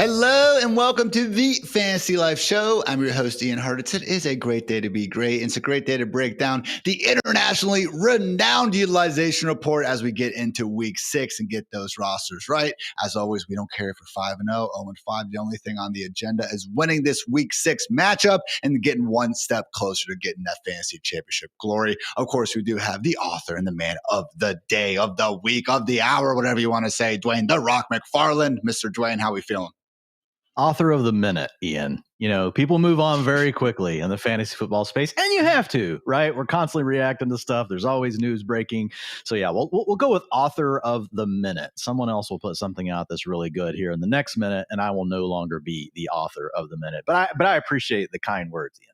Hello and welcome to the Fantasy Life Show. I'm your host, Ian Hartitz. It is a great day to be great. It's a great day to break down the internationally renowned utilization report as we get into week 6 and get those rosters right. As always, we don't care if we're 5-0, 0-5. The only thing on the agenda is winning this week 6 matchup and getting one step closer to getting that fantasy championship glory. Of course, we do have the author and the man of the day, of the week, of the hour, whatever you want to say, Dwain "The Rock" McFarland. Mr. Dwain, how we feeling? Author of the minute, Ian. You know, people move on very quickly in the fantasy football space, and you have to, right? We're constantly reacting to stuff. There's always news breaking. So yeah, we'll go with author of the minute. Someone else will put something out that's really good here in the next minute, and I will no longer be the author of the minute. But I appreciate the kind words, Ian.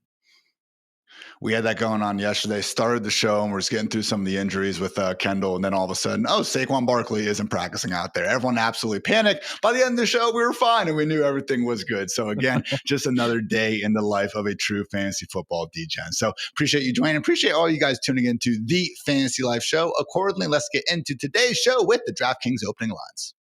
We had that going on yesterday. Started the show and we're just getting through some of the injuries with Kendall. And then all of a sudden, Saquon Barkley isn't practicing out there. Everyone absolutely panicked. By the end of the show, we were fine and we knew everything was good. So again, just another day in the life of a true fantasy football degen. So appreciate you, Dwain. Appreciate all you guys tuning into the Fantasy Life Show. Accordingly, let's get into today's show with the DraftKings opening lines.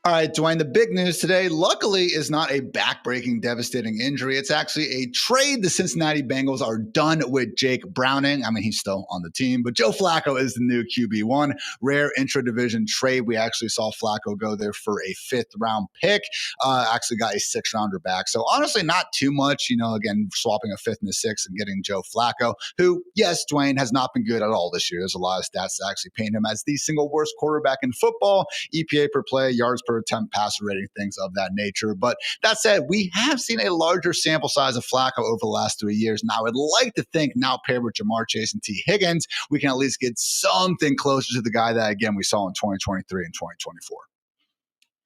All right, Dwain, the big news today, luckily, is not a back-breaking, devastating injury. It's actually a trade. The Cincinnati Bengals are done with Jake Browning. I mean, he's still on the team, but Joe Flacco is the new QB1. Rare intra-division trade. We actually saw Flacco go there for a 5th-round pick. Actually got a 6th-rounder back. So honestly, not too much, again, swapping a 5th and a 6th and getting Joe Flacco, who, yes, Dwain, has not been good at all this year. There's a lot of stats that actually paint him as the single worst quarterback in football, EPA per play, yards per attempt, passer rating, things of that nature. But that said, we have seen a larger sample size of Flacco over the last 3 years. Now, I would like to think now paired with Jamar Chase and T. Higgins, we can at least get something closer to the guy that, again, we saw in 2023 and 2024.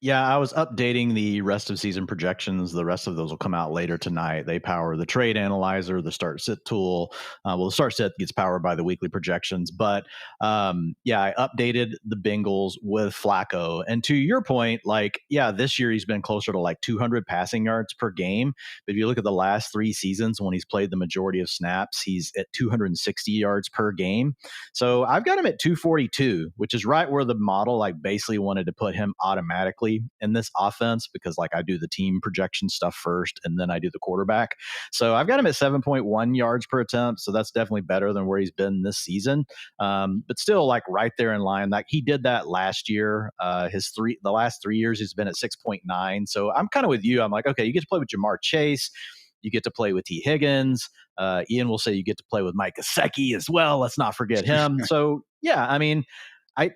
Yeah, I was updating the rest of season projections. The rest of those will come out later tonight. They power the trade analyzer, the start sit tool. The start sit gets powered by the weekly projections. But I updated the Bengals with Flacco. And to your point, this year he's been closer to 200 passing yards per game. But if you look at the last 3 seasons when he's played the majority of snaps, he's at 260 yards per game. So I've got him at 242, which is right where the model basically wanted to put him automatically in this offense, because I do the team projection stuff first and then I do the quarterback. So I've got him at 7.1 yards per attempt. So that's definitely better than where he's been this season. But still right there in line. He did that last year. The last 3 years he's been at 6.9. So I'm kind of with you. I'm okay, you get to play with Jamar Chase. You get to play with T. Higgins. Ian will say you get to play with Mike Gesicki as well. Let's not forget him. So yeah, I mean, I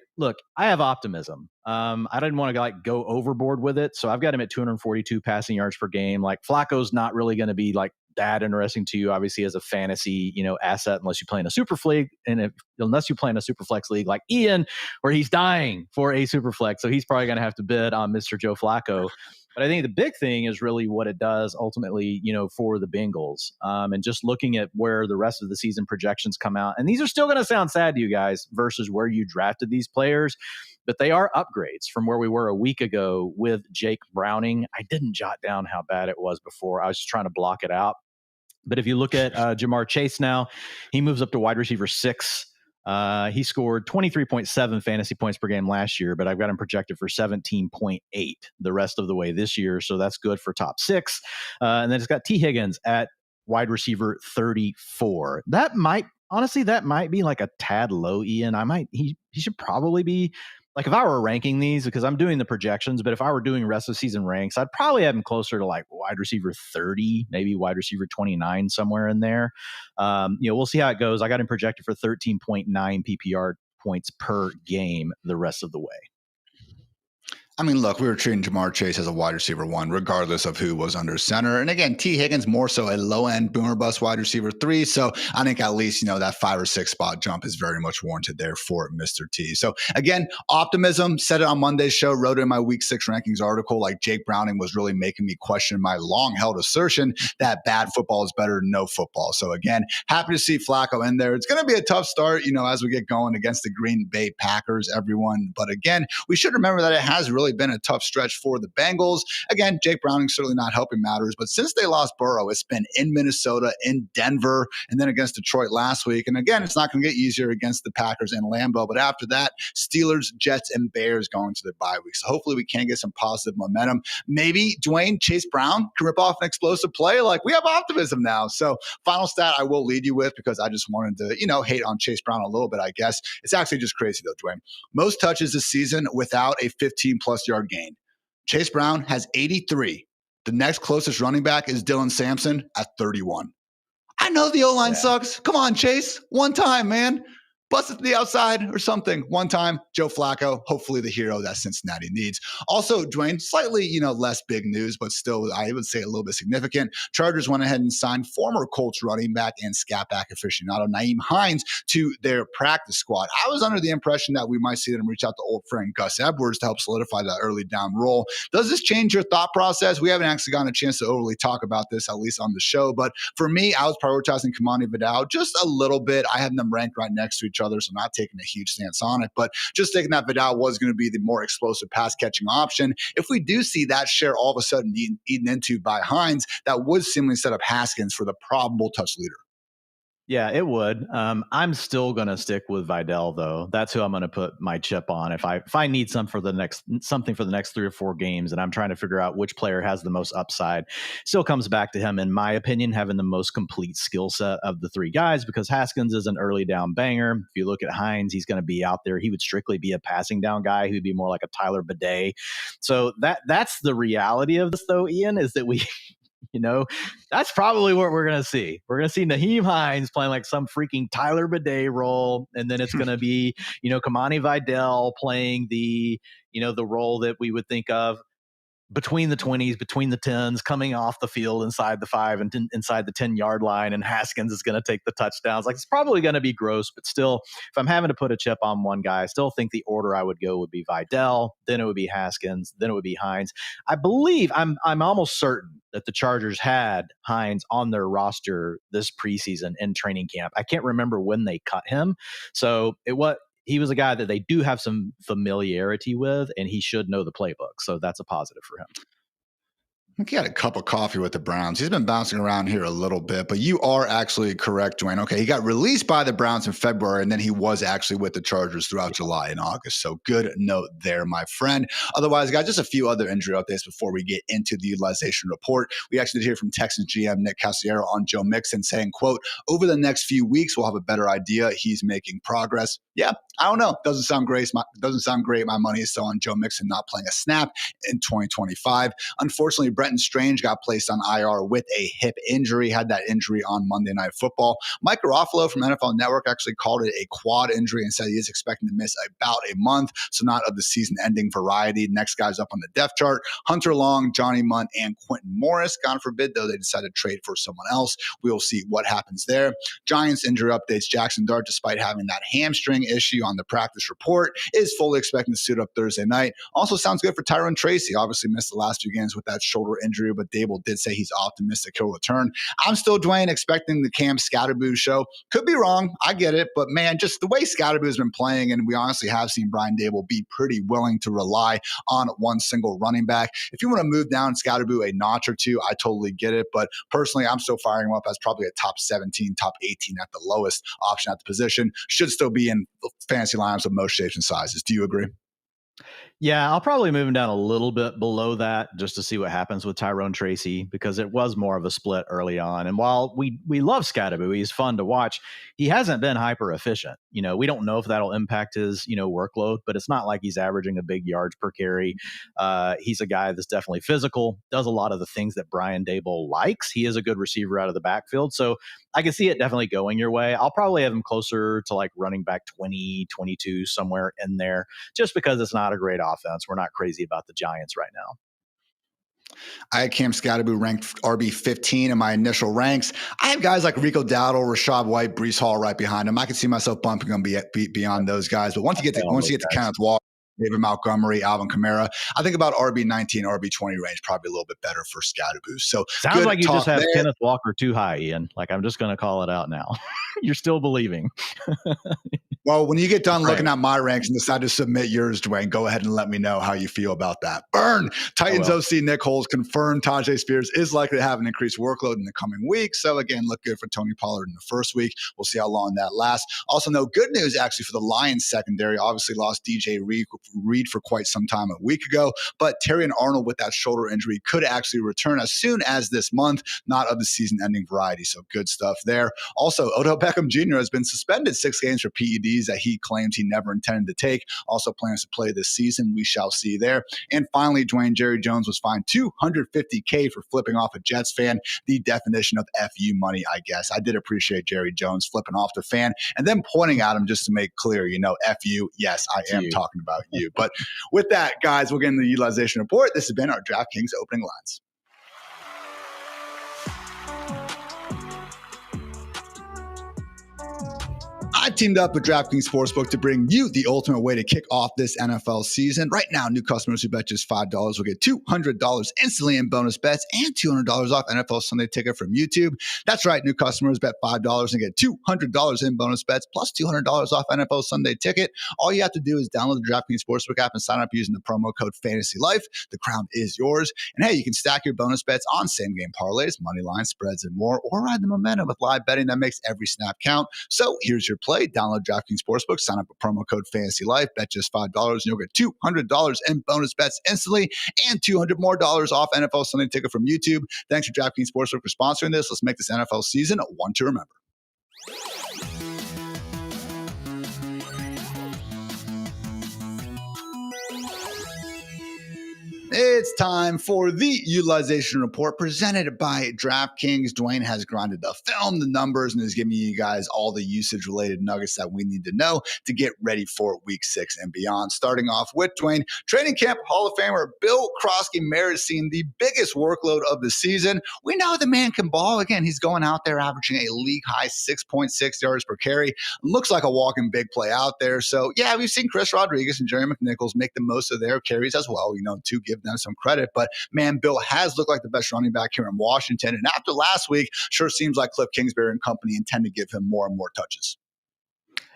have optimism. I didn't want to go overboard with it. So I've got him at 242 passing yards per game. Flacco's not really going to be that interesting to you, obviously, as a fantasy, asset, unless you play in a super league. And unless you play in a super flex league like Ian, where he's dying for a super flex. So he's probably going to have to bid on Mr. Joe Flacco. But I think the big thing is really what it does ultimately, for the Bengals. And just looking at where the rest of the season projections come out. And these are still going to sound sad to you guys versus where you drafted these players. But they are upgrades from where we were a week ago with Jake Browning. I didn't jot down how bad it was before. I was just trying to block it out. But if you look at Jamar Chase now, he moves up to wide receiver 6. He scored 23.7 fantasy points per game last year, but I've got him projected for 17.8 the rest of the way this year. So that's good for top 6. And then it's got T. Higgins at wide receiver 34. That might be a tad low, Ian. He should probably be if I were ranking these, because I'm doing the projections, but if I were doing rest of season ranks, I'd probably have him closer to wide receiver 30, maybe wide receiver 29, somewhere in there. We'll see how it goes. I got him projected for 13.9 PPR points per game the rest of the way. I mean, look, we were treating Jamar Chase as a wide receiver 1, regardless of who was under center. And again, T. Higgins more so a low-end boomer bust wide receiver 3. So I think at least, that 5 or 6 spot jump is very much warranted there for Mr. T. So again, optimism, said it on Monday's show, wrote it in my week 6 rankings article, Jake Browning was really making me question my long-held assertion that bad football is better than no football. So again, happy to see Flacco in there. It's going to be a tough start, as we get going against the Green Bay Packers, everyone. But again, we should remember that it has really really been a tough stretch for the Bengals. Again, Jake Browning certainly not helping matters, but since they lost Burrow, it's been in Minnesota, in Denver, and then against Detroit last week. And again, it's not going to get easier against the Packers and Lambeau, but after that, Steelers, Jets, and Bears going to their bye week. So hopefully we can get some positive momentum. Maybe Dwayne Chase Brown can rip off an explosive play. Like, we have optimism now. So final stat I will lead you with, because I just wanted to, hate on Chase Brown a little bit, I guess. It's actually just crazy though, Dwayne. Most touches this season without a 15-plus yard gain. Chase Brown has 83. The next closest running back is Dylan Sampson at 31. I know the O-line sucks. Come on, Chase. One time, man. Bust it to the outside or something. One time, Joe Flacco, hopefully the hero that Cincinnati needs. Also, Dwayne, slightly, less big news, but still, I would say a little bit significant. Chargers went ahead and signed former Colts running back and scat back aficionado Nyheim Hines to their practice squad. I was under the impression that we might see them reach out to old friend Gus Edwards to help solidify that early down role. Does this change your thought process? We haven't actually gotten a chance to overly talk about this, at least on the show, but for me, I was prioritizing Kamani Vidal just a little bit. I have them ranked right next to each other, so I'm not taking a huge stance on it, but just thinking that Vidal was going to be the more explosive pass catching option. If we do see that share all of a sudden eaten into by Hines, that would seemingly set up Haskins for the probable touch leader. Yeah, it would. I'm still going to stick with Vidal, though. That's who I'm going to put my chip on. If I need something for the next 3 or 4 games, and I'm trying to figure out which player has the most upside, still comes back to him, in my opinion, having the most complete skill set of the 3 guys, because Haskins is an early down banger. If you look at Hines, he's going to be out there. He would strictly be a passing down guy. He'd be more like a Tyler Bidet. So that's the reality of this, though, Ian, is that we that's probably what we're going to see. We're going to see Nyheim Hines playing like some freaking Tyler Bidet role. And then it's going to be, Kamani Vidal playing the role that we would think of between the 20s, between the 10s, coming off the field inside the 5 and inside the 10-yard line, and Haskins is going to take the touchdowns. Like, it's probably going to be gross, but still, if I'm having to put a chip on one guy, I still think the order I would go would be Vidal, then it would be Haskins, then it would be Hines. I believe, I'm almost certain that the Chargers had Hines on their roster this preseason in training camp. I can't remember when they cut him. So he was a guy that they do have some familiarity with, and he should know the playbook. So that's a positive for him. I think he had a cup of coffee with the Browns. He's been bouncing around here a little bit, but you are actually correct, Dwayne. Okay, he got released by the Browns in February, and then he was actually with the Chargers throughout July and August. So good note there, my friend. Otherwise, guys, just a few other injury updates before we get into the utilization report. We actually did hear from Texans GM Nick Cassiero on Joe Mixon saying, quote, over the next few weeks, we'll have a better idea. He's making progress. Yeah, I don't know. Doesn't sound great. My money is still on Joe Mixon not playing a snap in 2025. Unfortunately, Brenton Strange got placed on IR with a hip injury, had that injury on Monday Night Football. Mike Garofalo from NFL Network actually called it a quad injury and said he is expecting to miss about a month, so not of the season-ending variety. Next guy's up on the depth chart, Hunter Long, Johnny Munt, and Quentin Morris. God forbid, though, they decide to trade for someone else. We'll see what happens there. Giants injury updates. Jackson Dart, despite having that hamstring issue on the practice report, is fully expecting to suit up Thursday night. Also sounds good for Tyrone Tracy. Obviously missed the last few games with that shoulder injury, but Dable did say he's optimistic he'll return. I'm still, Dwayne, expecting the Cam Scatterboo show. Could be wrong. I get it. But, man, just the way Scatterboo's been playing, and we honestly have seen Brian Dable be pretty willing to rely on one single running back. If you want to move down Scatterboo a notch or two, I totally get it. But personally, I'm still firing him up as probably a top 17, top 18 at the lowest option at the position. Should still be in fantasy lineups of most shapes and sizes. Do you agree? Yeah, I'll probably move him down a little bit below that just to see what happens with Tyrone Tracy, because it was more of a split early on. And while we love Scatterboo, he's fun to watch, he hasn't been hyper efficient. We don't know if that'll impact his, workload, but it's not like he's averaging a big yards per carry. He's a guy that's definitely physical, does a lot of the things that Brian Dable likes. He is a good receiver out of the backfield. So I can see it definitely going your way. I'll probably have him closer to like running back 20, 22, somewhere in there, just because it's not a great offense. We're not crazy about the Giants right now. I had Cam Scatterboo ranked RB 15 in my initial ranks. I have guys like Rico Dowdle, Rashad White, Breece Hall right behind him. I could see myself bumping them beyond those guys. But once you get to Kenneth Walker, David Montgomery, Alvin Kamara, I think about RB 19, RB 20 range, probably a little bit better for Scatterboo. So sounds like you just have Kenneth Walker too high, Ian. Like, I'm just going to call it out now. You're still believing. Well, when you get done looking at my ranks and decide to submit yours, Dwain, go ahead and let me know how you feel about that. Burn! Titans OC Nick Holes confirmed Tajay Spears is likely to have an increased workload in the coming week. So again, look good for Tony Pollard in the first week. We'll see how long that lasts. Also, no good news actually for the Lions secondary. Obviously lost DJ Reed for quite some time a week ago, but Terrion Arnold with that shoulder injury could actually return as soon as this month, not of the season-ending variety. So good stuff there. Also, Odell Beckham Jr. has been suspended 6 games for PEDs that he claims he never intended to take. Also plans to play this season. We shall see there. And finally, Dwayne, Jerry Jones was fined $250K for flipping off a Jets fan. The definition of FU money, I guess. I did appreciate Jerry Jones flipping off the fan and then pointing at him just to make clear, FU, yes, I am talking about you. But with that, guys, we'll get into the utilization report. This has been our DraftKings opening lines. I teamed up with DraftKings Sportsbook to bring you the ultimate way to kick off this NFL season. Right now, new customers who bet just $5 will get $200 instantly in bonus bets and $200 off NFL Sunday Ticket from YouTube. That's right, new customers bet $5 and get $200 in bonus bets plus $200 off NFL Sunday Ticket. All you have to do is download the DraftKings Sportsbook app and sign up using the promo code FANTASYLIFE. The crown is yours. And hey, you can stack your bonus bets on same-game parlays, money line spreads, and more, or ride the momentum with live betting that makes every snap count. So here's your play. Download DraftKings Sportsbook, sign up with promo code FANTASYLIFE, bet just $5, and you'll get $200 in bonus bets instantly and $200 more off NFL Sunday Ticket from YouTube. Thanks to DraftKings Sportsbook for sponsoring this. Let's make this NFL season one to remember. It's time for the utilization report presented by DraftKings. Dwayne has grinded the film, the numbers, and is giving you guys all the usage-related nuggets that we need to know to get ready for Week 6 and beyond. Starting off with Dwayne, training camp Hall of Famer Bill Krosky-Merritt is seeing the biggest workload of the season. We know the man can ball. Again, he's going out there averaging a league-high 6.6 yards per carry. Looks like a walking big play out there. So, yeah, we've seen Chris Rodriguez and Jerry McNichols make the most of their carries as well, to give them some credit. But man, Bill has looked like the best running back here in Washington. And after last week, sure seems like Cliff Kingsbury and company intend to give him more and more touches.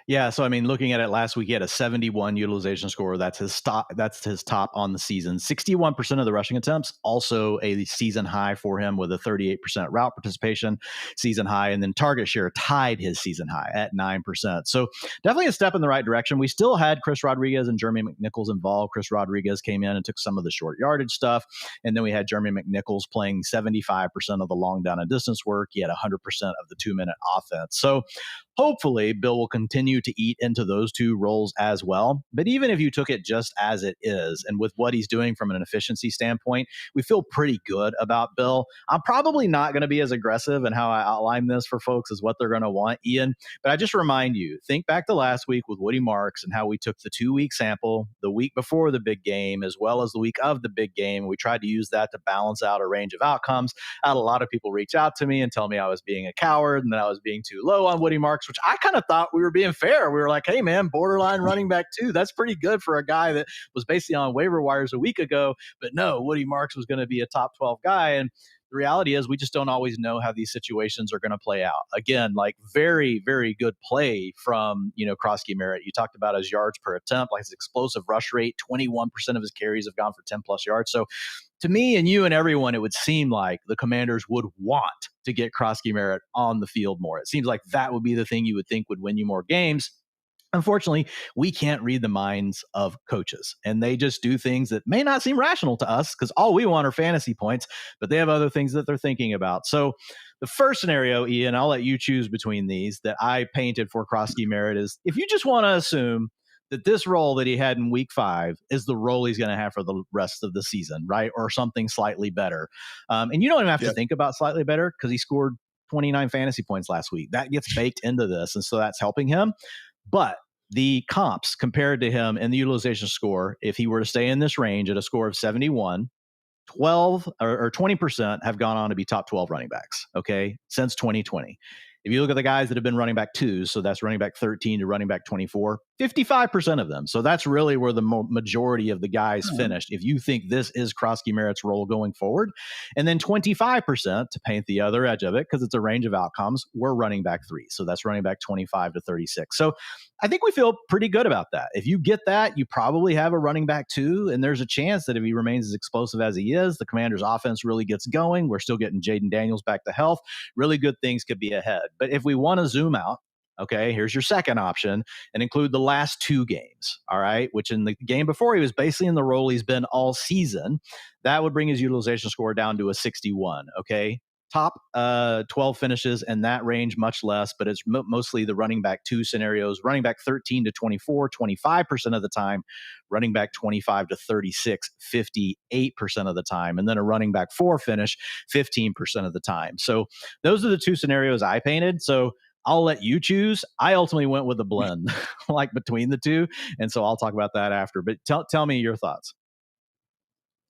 Yeah, so I mean, looking at it last week, he had a 71 utilization score. That's his top on the season. 61% of the rushing attempts, also a season high for him with a 38% route participation, season high, and then target share tied his season high at 9%. So definitely a step in the right direction. We still had Chris Rodriguez and Jeremy McNichols involved. Chris Rodriguez came in and took some of the short yardage stuff, and then we had Jeremy McNichols playing 75% of the long down and distance work. He had 100% of the 2-minute offense. So hopefully, Bill will continue to eat into those two roles as well. But even if you took it just as it is, and with what he's doing from an efficiency standpoint, we feel pretty good about Bill. I'm probably not going to be as aggressive in how I outline this for folks as what they're going to want, Ian. But I just remind you, think back to last week with Woody Marks and how we took the 2-week sample, the week before the big game, as well as the week of the big game. We tried to use that to balance out a range of outcomes. I had a lot of people reach out to me and tell me I was being a coward and that I was being too low on Woody Marks, which I kind of thought we were being fair. We were like, hey, man, borderline running back too. That's pretty good for a guy that was basically on waiver wires a week ago. But no, Woody Marks was going to be a top 12 guy. And the reality is we just don't always know how these situations are going to play out. Again, like very, very good play from, Krosky-Merritt. You talked about his yards per attempt, like his explosive rush rate, 21% of his carries have gone for 10 plus yards. So to me and you and everyone, it would seem like the Commanders would want to get Krosky-Merritt on the field more. It seems like that would be the thing you would think would win you more games. Unfortunately, we can't read the minds of coaches, and they just do things that may not seem rational to us because all we want are fantasy points, but they have other things that they're thinking about. So the first scenario, Ian, I'll let you choose between these that I painted for Krosky-Merritt is if you just want to assume that this role that he had in week 5 is the role he's going to have for the rest of the season, right? Or something slightly better. And you don't even have to think about slightly better because he scored 29 fantasy points last week. That gets baked into this, and so that's helping him. But the comps compared to him in the utilization score, if he were to stay in this range at a score of 71, 12 or 20% have gone on to be top 12 running backs, okay, since 2020. If you look at the guys that have been running back 2, so that's running back 13 to running back 24, 55% of them. So that's really where the majority of the guys finished. If you think this is Krosky Merritt's role going forward, and then 25% to paint the other edge of it, because it's a range of outcomes, we're running back 3. So that's running back 25 to 36. So I think we feel pretty good about that. If you get that, you probably have a running back 2, and there's a chance that if he remains as explosive as he is, the Commanders' offense really gets going. We're still getting Jaden Daniels back to health. Really good things could be ahead. But if we want to zoom out, okay, here's your second option and include the last 2 games, all right, which in the game before he was basically in the role he's been all season. That would bring his utilization score down to a 61, okay? Top 12 finishes in that range, much less, but it's mostly the running back 2 scenarios. Running back 13 to 24, 25% of the time. Running back 25 to 36, 58% of the time. And then a running back 4 finish, 15% of the time. So those are the 2 scenarios I painted. So I'll let you choose. I ultimately went with a blend, like between the 2. And so I'll talk about that after. But tell me your thoughts.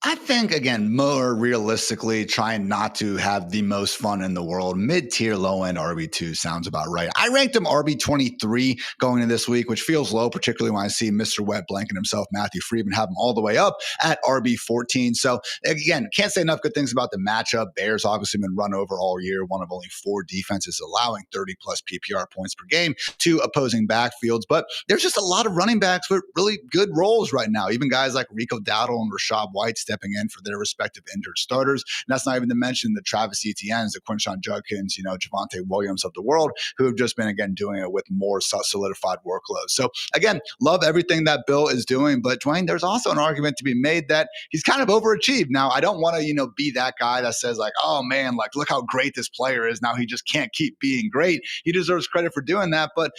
I think, again, more realistically, trying not to have the most fun in the world. Mid-tier, low-end RB2 sounds about right. I ranked him RB23 going into this week, which feels low, particularly when I see Mr. Wet blanking himself, Matthew Friedman, have him all the way up at RB14. So, again, can't say enough good things about the matchup. Bears obviously been run over all year, one of only 4 defenses allowing 30-plus PPR points per game to opposing backfields. But there's just a lot of running backs with really good roles right now. Even guys like Rico Dowdle and Rashad White stepping in for their respective injured starters. And that's not even to mention the Travis Etiennes, the Quinshon Judkins, Javonte Williams of the world, who have just been, again, doing it with more solidified workloads. So, again, love everything that Bill is doing. But, Dwayne, there's also an argument to be made that he's kind of overachieved. Now, I don't want to, be that guy that says, like, oh, man, like, look how great this player is. Now he just can't keep being great. He deserves credit for doing that. But,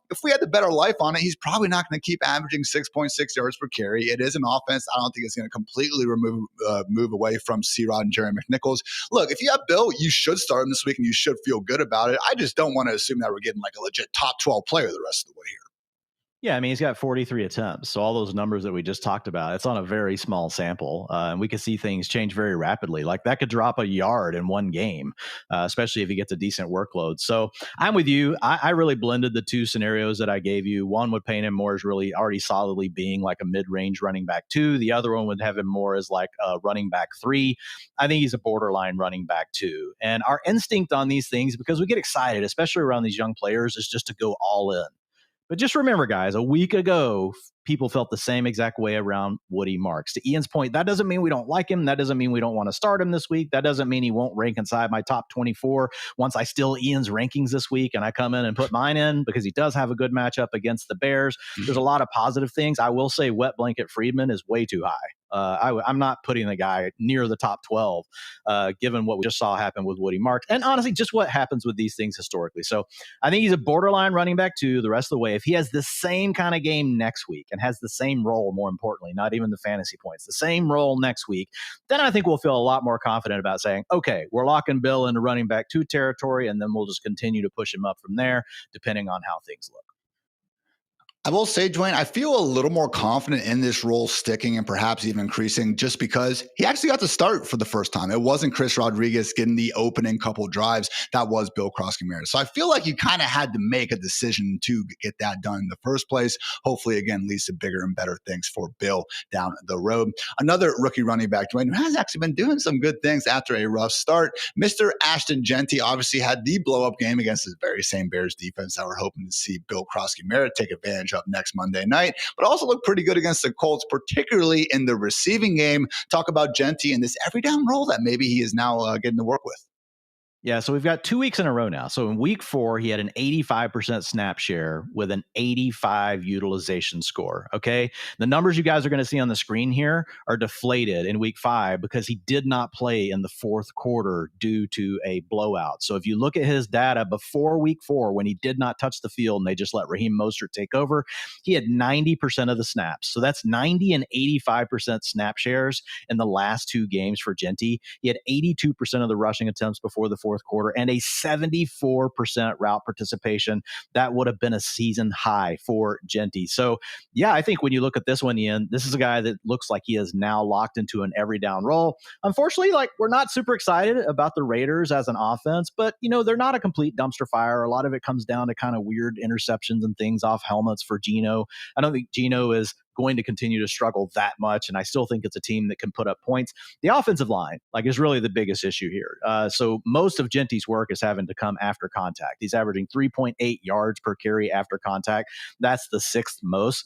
if we had the better life on it, he's probably not going to keep averaging 6.6 yards per carry. It is an offense. I don't think it's going to completely move away from C-Rod and Jerry McNichols. Look, if you have Bill, you should start him this week and you should feel good about it. I just don't want to assume that we're getting like a legit top 12 player the rest of the way here. Yeah, I mean, he's got 43 attempts. So all those numbers that we just talked about, it's on a very small sample. And we can see things change very rapidly. Like that could drop a yard in one game, especially if he gets a decent workload. So I'm with you. I really blended the 2 scenarios that I gave you. One would paint him more as really already solidly being like a mid-range running back 2. The other one would have him more as like a running back 3. I think he's a borderline running back 2. And our instinct on these things, because we get excited, especially around these young players, is just to go all in. But just remember, guys, a week ago, people felt the same exact way around Woody Marks. To Ian's point, that doesn't mean we don't like him. That doesn't mean we don't want to start him this week. That doesn't mean he won't rank inside my top 24 once I steal Ian's rankings this week and I come in and put mine in, because he does have a good matchup against the Bears. There's a lot of positive things. I will say Wet Blanket Friedman is way too high. I'm not putting the guy near the top 12, given what we just saw happen with Woody Marks. And honestly, just what happens with these things historically. So I think he's a borderline running back 2 the rest of the way. If he has the same kind of game next week and has the same role, more importantly, not even the fantasy points, the same role next week, then I think we'll feel a lot more confident about saying, okay, we're locking Bill into running back 2 territory, and then we'll just continue to push him up from there, depending on how things look. I will say, Dwayne, I feel a little more confident in this role sticking and perhaps even increasing just because he actually got to start for the first time. It wasn't Chris Rodriguez getting the opening couple drives. That was Bill Krosky Merritt. So I feel like you kind of had to make a decision to get that done in the first place. Hopefully, again, leads to bigger and better things for Bill down the road. Another rookie running back, Dwayne, who has actually been doing some good things after a rough start. Mr. Ashton Jeanty obviously had the blow-up game against this very same Bears defense that we're hoping to see Bill Krosky Merritt take advantage up next Monday night, but also looked pretty good against the Colts, particularly in the receiving game. Talk about Jeanty and this every down role that maybe he is now getting to work with. Yeah, so we've got 2 weeks in a row now. So in week 4, he had an 85% snap share with an 85 utilization score, okay? The numbers you guys are going to see on the screen here are deflated in week 5 because he did not play in the 4th quarter due to a blowout. So if you look at his data before week 4, when he did not touch the field and they just let Raheem Mostert take over, he had 90% of the snaps. So that's 90 and 85% snap shares in the last 2 games for Jeanty. He had 82% of the rushing attempts before the 4th fourth quarter and a 74% route participation. That would have been a season high for Genty. So, yeah, I think when you look at this one, Ian, this is a guy that looks like he is now locked into an every down role. Unfortunately, we're not super excited about the Raiders as an offense, but, they're not a complete dumpster fire. A lot of it comes down to kind of weird interceptions and things off helmets for Geno. I don't think Geno is going to continue to struggle that much, and I still think it's a team that can put up points. The offensive line, is really the biggest issue here. So most of Genty's work is having to come after contact. He's averaging 3.8 yards per carry after contact. That's the sixth most.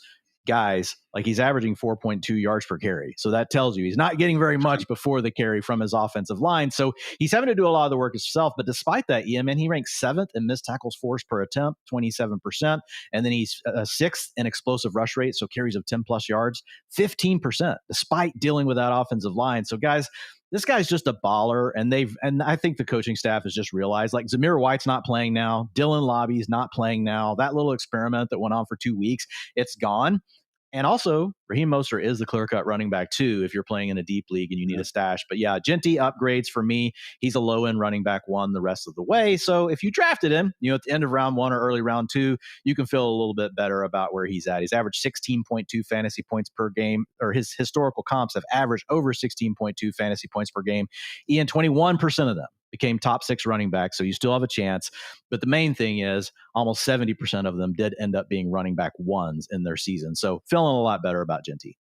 Guys, he's averaging 4.2 yards per carry. So that tells you he's not getting very much before the carry from his offensive line. So he's having to do a lot of the work himself. But despite that, Ian, he ranks 7th in missed tackles forced per attempt, 27%. And then he's 6th in explosive rush rate, so carries of 10 plus yards, 15%, despite dealing with that offensive line. So guys, this guy's just a baller, and I think the coaching staff has just realized, Zamir White's not playing now, Dylan Lobby's not playing now. That little experiment that went on for 2 weeks, it's gone. And also, Raheem Mostert is the clear-cut running back, too, if you're playing in a deep league and you need a stash. But yeah, Genty upgrades for me. He's a low-end running back 1 the rest of the way. So if you drafted him, at the end of round 1 or early round 2, you can feel a little bit better about where he's at. He's averaged 16.2 fantasy points per game, or his historical comps have averaged over 16.2 fantasy points per game. Ian, 21% of them became top 6 running backs, so you still have a chance. But the main thing is almost 70% of them did end up being running back 1s in their season. So feeling a lot better about Genty.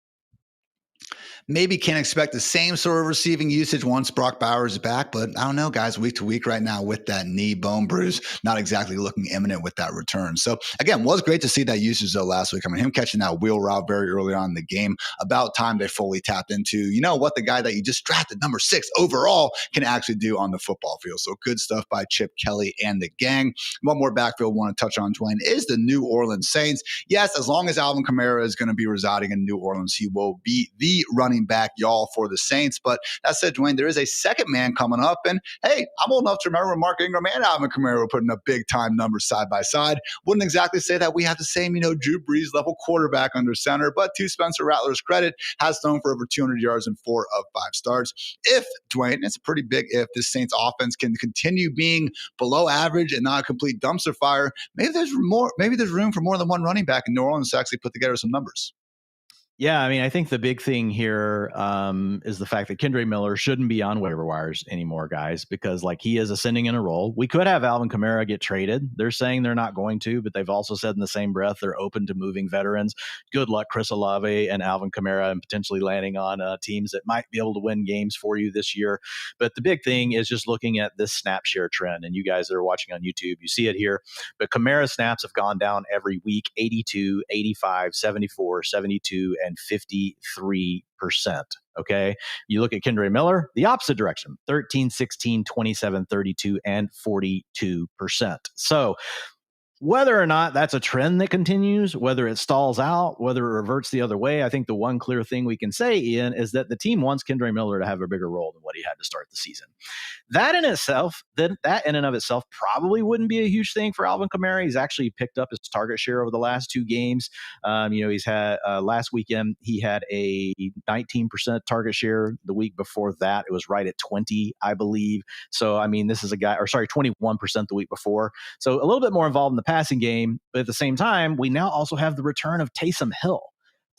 Maybe can't expect the same sort of receiving usage once Brock Bowers is back, but I don't know, guys, week to week right now with that knee bone bruise, not exactly looking imminent with that return. So again, was great to see that usage though last week. Him catching that wheel route very early on in the game, about time they fully tapped into, what the guy that you just drafted number 6 overall can actually do on the football field. So good stuff by Chip Kelly and the gang. One more backfield I want to touch on, Dwain, is the New Orleans Saints. Yes, as long as Alvin Kamara is going to be residing in New Orleans, he will be the running back, y'all, for the Saints. But that said, Dwain, there is a second man coming up. And hey, I'm old enough to remember when Mark Ingram and Alvin Kamara were putting up big time numbers side by side. Wouldn't exactly say that we have the same, Drew Brees level quarterback under center, but to Spencer Rattler's credit, has thrown for over 200 yards in 4 of 5 starts. If, Dwain, it's a pretty big if, this Saints offense can continue being below average and not a complete dumpster fire, maybe there's room for more than one running back in New Orleans to actually put together some numbers. Yeah, I think the big thing here is the fact that Kendre Miller shouldn't be on waiver wires anymore, guys, because he is ascending in a role. We could have Alvin Kamara get traded. They're saying they're not going to, but they've also said in the same breath they're open to moving veterans. Good luck, Chris Olave and Alvin Kamara, and potentially landing on teams that might be able to win games for you this year. But the big thing is just looking at this snap share trend, and you guys that are watching on YouTube, you see it here. But Kamara snaps have gone down every week, 82, 85, 74, 72, and 53%. Okay. You look at Kendre Miller, the opposite direction, 13, 16, 27, 32, and 42%. So whether or not that's a trend that continues, whether it stalls out, whether it reverts the other way, I think the one clear thing we can say, Ian, is that the team wants Kendre Miller to have a bigger role than what he had to start the season. That in and of itself probably wouldn't be a huge thing for Alvin Kamara. He's actually picked up his target share over the last 2 games. He's had last weekend, he had a 19% target share. The week before that, it was right at 20, I believe. So, this is a guy, 21% the week before. So a little bit more involved in the passing game, but at the same time, we now also have the return of Taysom Hill.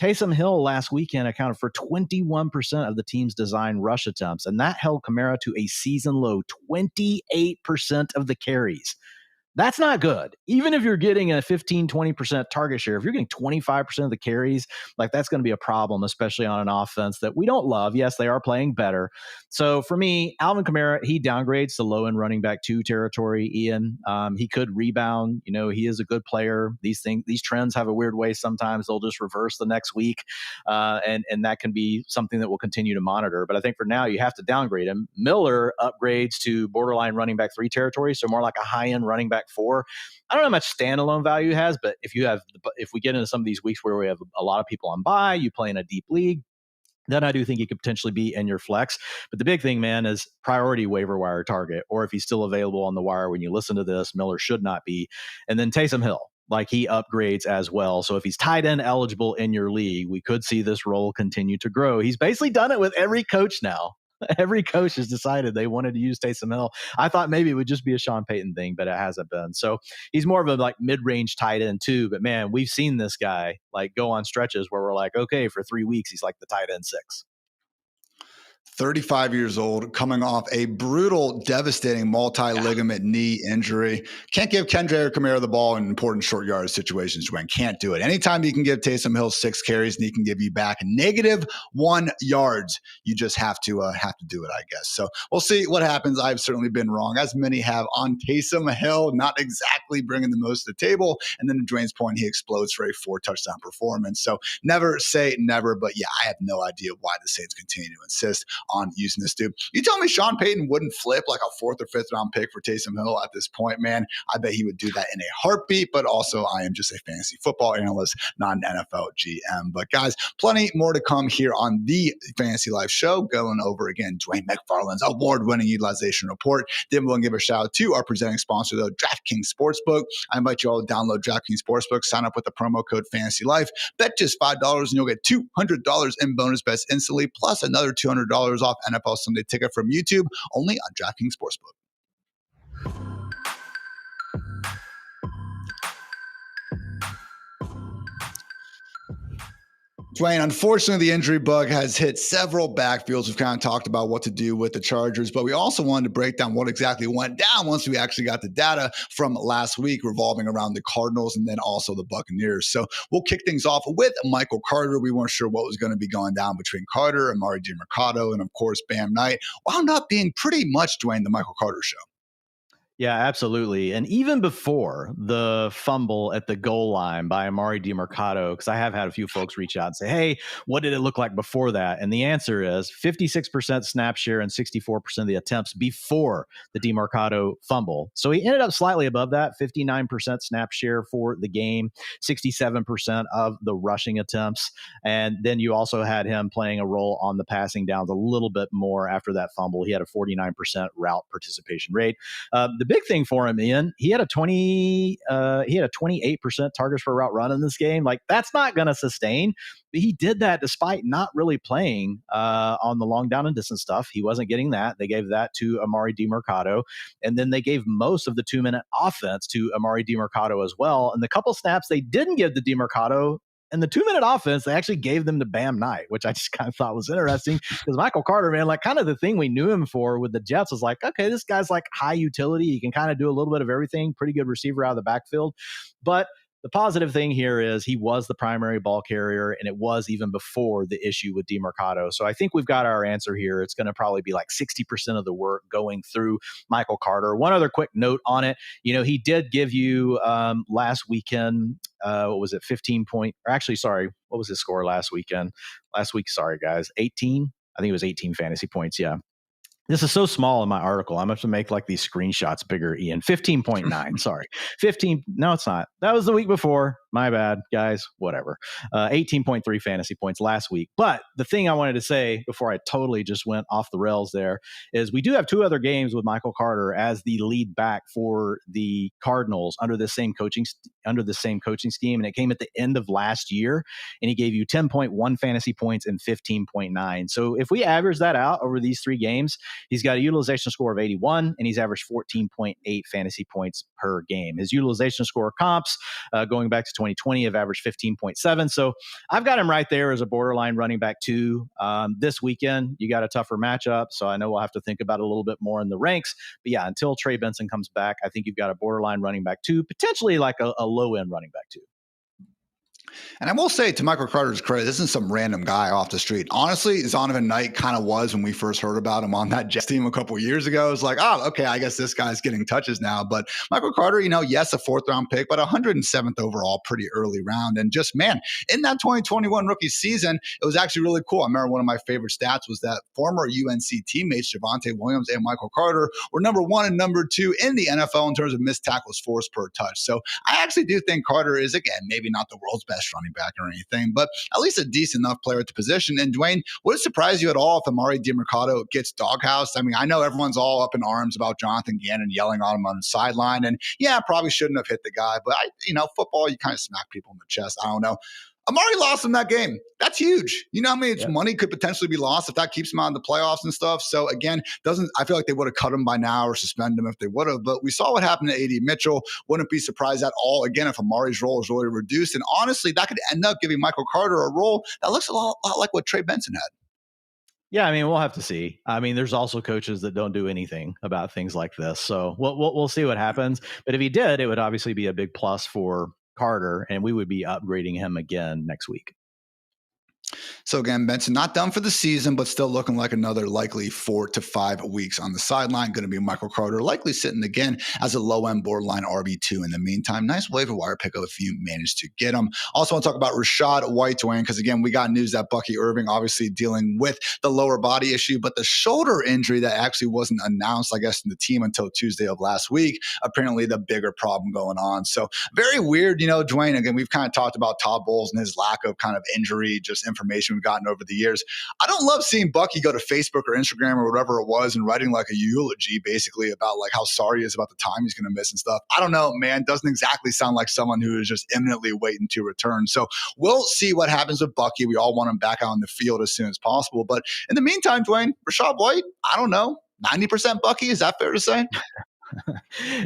Taysom Hill last weekend accounted for 21% of the team's design rush attempts, and that held Kamara to a season low 28% of the carries. That's not good. Even if you're getting a 15, 20% target share, if you're getting 25% of the carries, that's going to be a problem, especially on an offense that we don't love. Yes, they are playing better. So for me, Alvin Kamara, he downgrades to low-end running back 2 territory, Ian. He could rebound. He is a good player. These trends have a weird way. Sometimes they'll just reverse the next week. And that can be something that we'll continue to monitor. But I think for now, you have to downgrade him. Miller upgrades to borderline running back 3 territory, so more like a high-end running back 4. I don't know how much standalone value he has, but if we get into some of these weeks where we have a lot of people on bye, you play in a deep league, then I do think he could potentially be in your flex. But the big thing, man, is priority waiver wire target, or if he's still available on the wire when you listen to this, Miller should not be. And then Taysom Hill, he upgrades as well. So if he's tight end eligible in your league, we could see this role continue to grow. He's basically done it with every coach now. Every coach has decided they wanted to use Taysom Hill. I thought maybe it would just be a Sean Payton thing, but it hasn't been. So he's more of a like mid-range tight end too. But man, we've seen this guy like go on stretches where we're like, okay, for 3 weeks, he's like the tight end 6. 35 years old, coming off a brutal, devastating multi-ligament knee injury. Can't give Kendra Kamara the ball in important short yardage situations, Dwayne. Can't do it. Anytime you can give Taysom Hill 6 carries and he can give you back -1 yards, you just have to do it, I guess. So we'll see what happens. I've certainly been wrong, as many have, on Taysom Hill, not exactly bringing the most to the table. And then to Dwayne's point, he explodes for a 4-touchdown performance. So never say never, but yeah, I have no idea why the Saints continue to insist on using this dude. You tell me Sean Payton wouldn't flip like a 4th or 5th round pick for Taysom Hill at this point, man. I bet he would do that in a heartbeat, but also I am just a fantasy football analyst, not an NFL GM. But guys, plenty more to come here on the Fantasy Life Show, going over again Dwain McFarland's award-winning utilization report. Then we'll give a shout out to our presenting sponsor, though, DraftKings Sportsbook. I invite you all to download DraftKings Sportsbook, sign up with the promo code Fantasy Life, bet just $5 and you'll get $200 in bonus bets instantly, plus another $200 off NFL Sunday Ticket from YouTube, only on DraftKings Sportsbook. Dwayne, unfortunately, the injury bug has hit several backfields. We've kind of talked about what to do with the Chargers, but we also wanted to break down what exactly went down once we actually got the data from last week revolving around the Cardinals and then also the Buccaneers. So we'll kick things off with Michael Carter. We weren't sure what was going to be going down between Carter, Amari DiMercato, and of course, Bam Knight. Wound up being pretty much, Dwayne, the Michael Carter show. Yeah, absolutely. And even before the fumble at the goal line by Amari DiMercato, because I have had a few folks reach out and say, hey, what did it look like before that? And the answer is 56% snap share and 64% of the attempts before the DiMercato fumble. So he ended up slightly above that, 59% snap share for the game, 67% of the rushing attempts. And then you also had him playing a role on the passing downs a little bit more after that fumble. He had a 49% route participation rate. The big thing for him, Ian, he had a 28% targets per route run in this game. Like, that's not going to sustain. But he did that despite not really playing on the long down and distance stuff. He wasn't getting that. They gave that to Amari DiMercato. And then they gave most of the 2-minute offense to Amari DiMercato as well. And the couple snaps they didn't give to DiMercato, and the 2-minute offense, they actually gave them to Bam Knight, which I just kind of thought was interesting because Michael Carter, man, like kind of the thing we knew him for with the Jets was like, okay, this guy's like high utility. He can kind of do a little bit of everything, pretty good receiver out of the backfield. But the positive thing here is he was the primary ball carrier, and it was even before the issue with DiMercato. So I think we've got our answer here. It's going to probably be like 60% of the work going through Michael Carter. One other quick note on it. You know, he did give you last weekend, what was it, 15 point, or actually, sorry, what was his score last weekend? Last week, sorry, guys, 18? I think it was 18 fantasy points, yeah. This is so small in my article. I'm going to have to make like these screenshots bigger, Ian. 15.9, sorry. 15, no, it's not. That was the week before. My bad, guys, whatever. 18.3 fantasy points last week. But the thing I wanted to say before I totally just went off the rails there is we do have 2 other games with Michael Carter as the lead back for the Cardinals under the same coaching scheme. And it came at the end of last year, and he gave you 10.1 fantasy points and 15.9. So if we average that out over these 3 games, he's got a utilization score of 81, and he's averaged 14.8 fantasy points per game. His utilization score comps going back to 2020 have averaged 15.7. So I've got him right there as a borderline running back 2. This weekend, you got a tougher matchup, so I know we'll have to think about it a little bit more in the ranks. But yeah, until Trey Benson comes back, I think you've got a borderline running back 2, potentially like a low-end running back 2. And I will say, to Michael Carter's credit, this isn't some random guy off the street. Honestly, Zonovan Knight kind of was when we first heard about him on that Jets team a couple of years ago. It was like, oh, okay, I guess this guy's getting touches now. But Michael Carter, yes, a 4th round pick, but 107th overall, pretty early round. And just, man, in that 2021 rookie season, it was actually really cool. I remember one of my favorite stats was that former UNC teammates, Javonte Williams and Michael Carter, were number 1 and number 2 in the NFL in terms of missed tackles forced per touch. So I actually do think Carter is, again, maybe not the world's best running back or anything, but at least a decent enough player at the position. And Dwayne, would it surprise you at all if Amari DiMercato gets doghoused? I mean, I know everyone's all up in arms about Jonathan Gannon yelling on him on the sideline, and yeah, probably shouldn't have hit the guy, but football, you kind of smack people in the chest. I don't know. Amari lost him that game. That's huge. You know how much Yep. money could potentially be lost if that keeps him out in the playoffs and stuff. So again, I feel like they would have cut him by now or suspend him if they would have. But we saw what happened to AD Mitchell. Wouldn't be surprised at all, again, if Amari's role is really reduced. And honestly, that could end up giving Michael Carter a role that looks a lot like what Trey Benson had. Yeah, I mean, we'll have to see. I mean, there's also coaches that don't do anything about things like this. So we'll see what happens. But if he did, it would obviously be a big plus for Carter, and we would be upgrading him again next week. So again, Benson not done for the season, but still looking like another likely 4 to 5 weeks on the sideline. Going to be Michael Carter, likely sitting again as a low-end borderline RB2 in the meantime. Nice waiver wire pickup if you manage to get him. Also want to talk about Rachaad White, Dwayne, because again, we got news that Bucky Irving obviously dealing with the lower body issue, but the shoulder injury that actually wasn't announced, I guess, in the team until Tuesday of last week, apparently the bigger problem going on. So very weird, Dwayne, again, we've kind of talked about Todd Bowles and his lack of kind of injury, just information we've gotten over the years. I don't love seeing Bucky go to Facebook or Instagram or whatever it was and writing like a eulogy basically about like how sorry he is about the time he's going to miss and stuff. I don't know, man. Doesn't exactly sound like someone who is just imminently waiting to return. So we'll see what happens with Bucky. We all want him back out in the field as soon as possible. But in the meantime, Dwayne, Rachaad White, I don't know, 90% Bucky. Is that fair to say?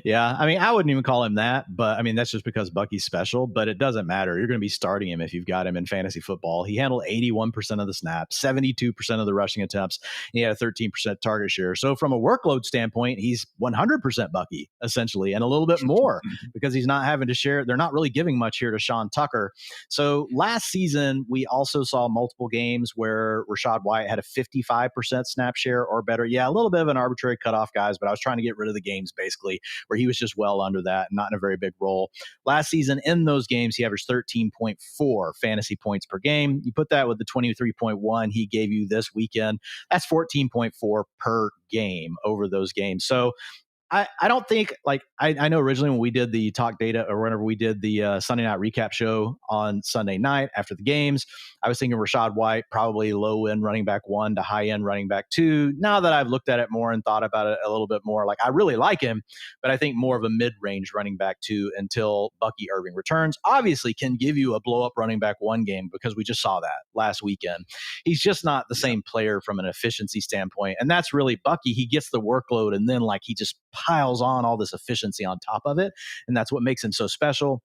Yeah, I mean, I wouldn't even call him that, but I mean, that's just because Bucky's special, but it doesn't matter. You're going to be starting him if you've got him in fantasy football. He handled 81% of the snaps, 72% of the rushing attempts. He had a 13% target share. So from a workload standpoint, he's 100% Bucky, essentially, and a little bit more because he's not having to share. They're not really giving much here to Sean Tucker. So last season, we also saw multiple games where Rachaad White had a 55% snap share or better. Yeah, a little bit of an arbitrary cutoff, guys, but I was trying to get rid of the games basically, where he was just well under that, not in a very big role. Last season, in those games, he averaged 13.4 fantasy points per game. You put that with the 23.1 he gave you this weekend, that's 14.4 per game over those games. So I don't think, like, I know originally when we did the talk data or whenever we did the Sunday night recap show on Sunday night after the games, I was thinking Rachaad White, probably low end running back 1 to high end running back 2. Now that I've looked at it more and thought about it a little bit more, like, I really like him, but I think more of a mid range running back 2 until Bucky Irving returns. Obviously can give you a blow up running back 1 game because we just saw that last weekend. He's just not the same player from an efficiency standpoint. And that's really Bucky. He gets the workload and then like he just piles on all this efficiency on top of it. And that's what makes him so special.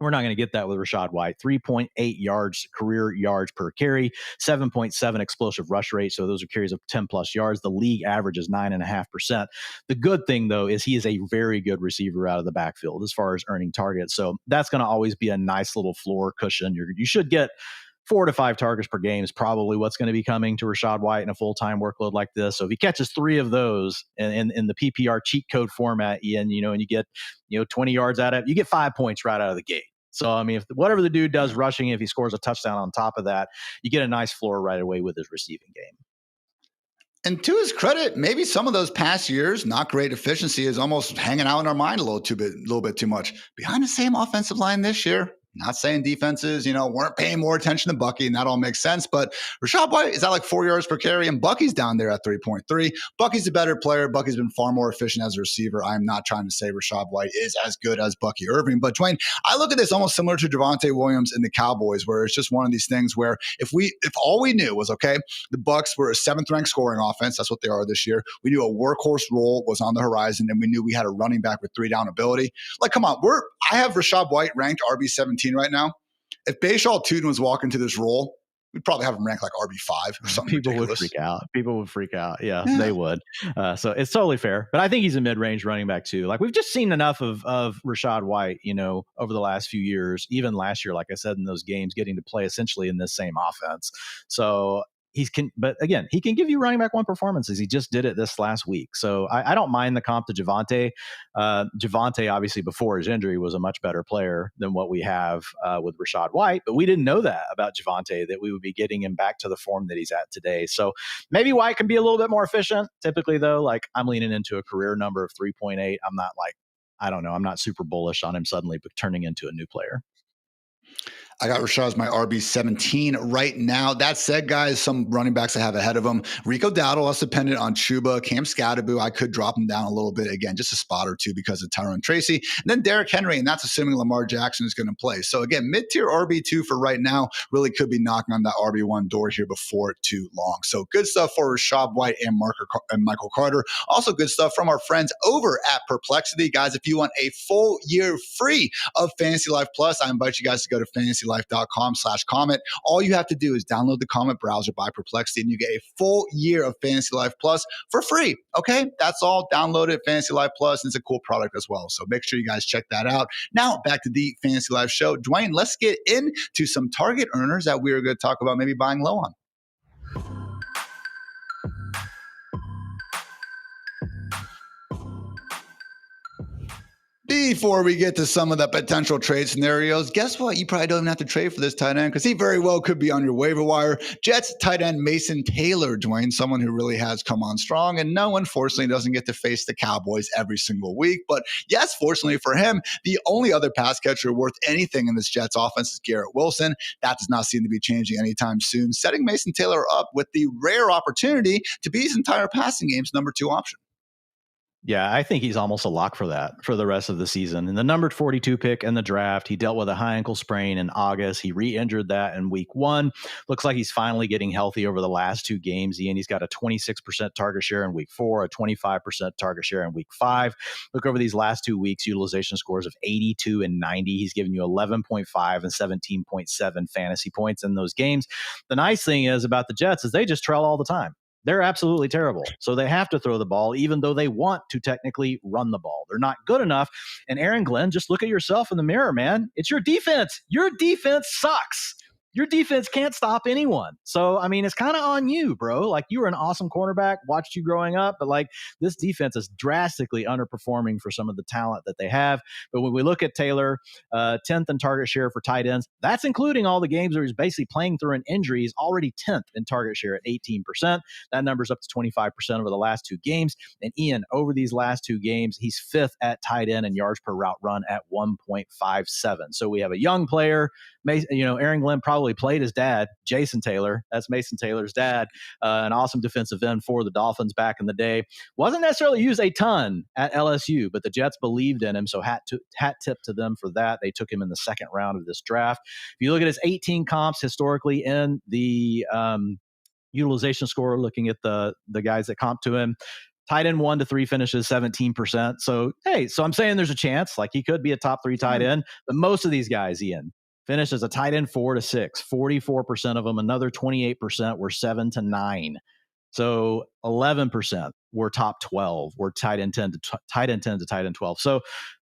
We're not going to get that with Rachaad White. 3.8 yards, career yards per carry, 7.7 explosive rush rate. So those are carries of 10 plus yards. The league average is 9.5%. The good thing, though, is he is a very good receiver out of the backfield as far as earning targets. So that's going to always be a nice little floor cushion. You should get 4 to 5 targets per game is probably what's going to be coming to Rachaad White in a full-time workload like this. So if he catches 3 of those in the PPR cheat code format, Ian, and you get 20 yards out of it, you get 5 points right out of the gate. So, I mean, if whatever the dude does rushing, if he scores a touchdown on top of that, you get a nice floor right away with his receiving game. And to his credit, maybe some of those past years, not great efficiency is almost hanging out in our mind a little bit too much. Behind the same offensive line this year. Not saying defenses, weren't paying more attention to Bucky, and that all makes sense. But Rachaad White is at like 4 yards per carry, and Bucky's down there at 3.3. Bucky's a better player. Bucky's been far more efficient as a receiver. I'm not trying to say Rachaad White is as good as Bucky Irving. But Dwayne, I look at this almost similar to Javonte Williams and the Cowboys, where it's just one of these things where if all we knew was, okay, the Bucs were a 7th-ranked scoring offense, that's what they are this year. We knew a workhorse role was on the horizon, and we knew we had a running back with 3-down ability. Like, come on, I have Rachaad White ranked RB17 right now. If Bashaw Tootin was walking to this role, we'd probably have him ranked like RB5 or something. People ridiculous. would freak out. Yeah. They would. So it's totally fair. But I think he's a mid-range running back too. Like, we've just seen enough of Rachaad White, over the last few years, even last year, like I said, in those games, getting to play essentially in this same offense. So but again, he can give you running back 1 performances. He just did it this last week. So I don't mind the comp to Javonte. Javonte, obviously, before his injury, was a much better player than what we have with Rachaad White. But we didn't know that about Javonte, that we would be getting him back to the form that he's at today. So maybe White can be a little bit more efficient. Typically, though, like, I'm leaning into a career number of 3.8. I'm not like, I don't know, I'm not super bullish on him suddenly turning into a new player. I got Rashad as my RB17 right now. That said, guys, some running backs I have ahead of him. Rico Dowdle, less dependent on Chuba. Cam Scadaboo, I could drop him down a little bit. Again, just a spot or two because of Tyrone Tracy. And then Derrick Henry, and that's assuming Lamar Jackson is going to play. So again, mid-tier RB2 for right now. Really could be knocking on that RB1 door here before too long. So good stuff for Rashad White and Michael Carter. Also good stuff from our friends over at Perplexity. Guys, if you want a full year free of Fantasy Life Plus, I invite you guys to go to fantasylife.com/comment. All you have to do is download the comment browser by Perplexity and you get a full year of Fantasy Life Plus for free. Okay, that's all. Download it, Fantasy Life Plus. It's a cool product as well. So make sure you guys check that out. Now back to the Fantasy Life show. Dwayne, let's get into some target earners that we are going to talk about maybe buying low on. Before we get to some of the potential trade scenarios, guess what? You probably don't even have to trade for this tight end because he very well could be on your waiver wire. Jets tight end Mason Taylor, Dwayne, someone who really has come on strong. And no, unfortunately, doesn't get to face the Cowboys every single week. But yes, fortunately for him, the only other pass catcher worth anything in this Jets offense is Garrett Wilson. That does not seem to be changing anytime soon, setting Mason Taylor up with the rare opportunity to be his entire passing game's number 2 option. Yeah, I think he's almost a lock for that for the rest of the season. And the numbered 42 pick in the draft, he dealt with a high ankle sprain in August. He re-injured that in week 1. Looks like he's finally getting healthy over the last 2 games. Ian, he's got a 26% target share in week 4, a 25% target share in week 5. Look over these last 2 weeks, utilization scores of 82 and 90. He's given you 11.5 and 17.7 fantasy points in those games. The nice thing is about the Jets is they just trail all the time. They're absolutely terrible. So they have to throw the ball, even though they want to technically run the ball. They're not good enough. And Aaron Glenn, just look at yourself in the mirror, man. It's your defense. Your defense sucks. Your defense can't stop anyone. So, I mean, it's kind of on you, bro. Like, you were an awesome cornerback, watched you growing up, but like, this defense is drastically underperforming for some of the talent that they have. But when we look at Taylor, 10th in target share for tight ends, that's including all the games where he's basically playing through an injury. He's already 10th in target share at 18%. That number's up to 25% over the last 2 games. And Ian, over these last 2 games, he's 5th at tight end in yards per route run at 1.57. So we have a young player. Aaron Glenn probably played his dad, Jason Taylor. That's Mason Taylor's dad, an awesome defensive end for the Dolphins back in the day. Wasn't necessarily used a ton at LSU, but the Jets believed in him, so hat tip to them for that. They took him in the 2nd round of this draft. If you look at his 18 comps historically in the utilization score, looking at the guys that comp to him, tight end 1 to 3 finishes 17%. So, hey, I'm saying there's a chance. Like, he could be a top 3 tight end, but most of these guys, Ian, finished as a tight end 4 to 6, 44% of them. Another 28% were 7 to 9. So 11% were top 12, were tight end 10 to tight end 12. So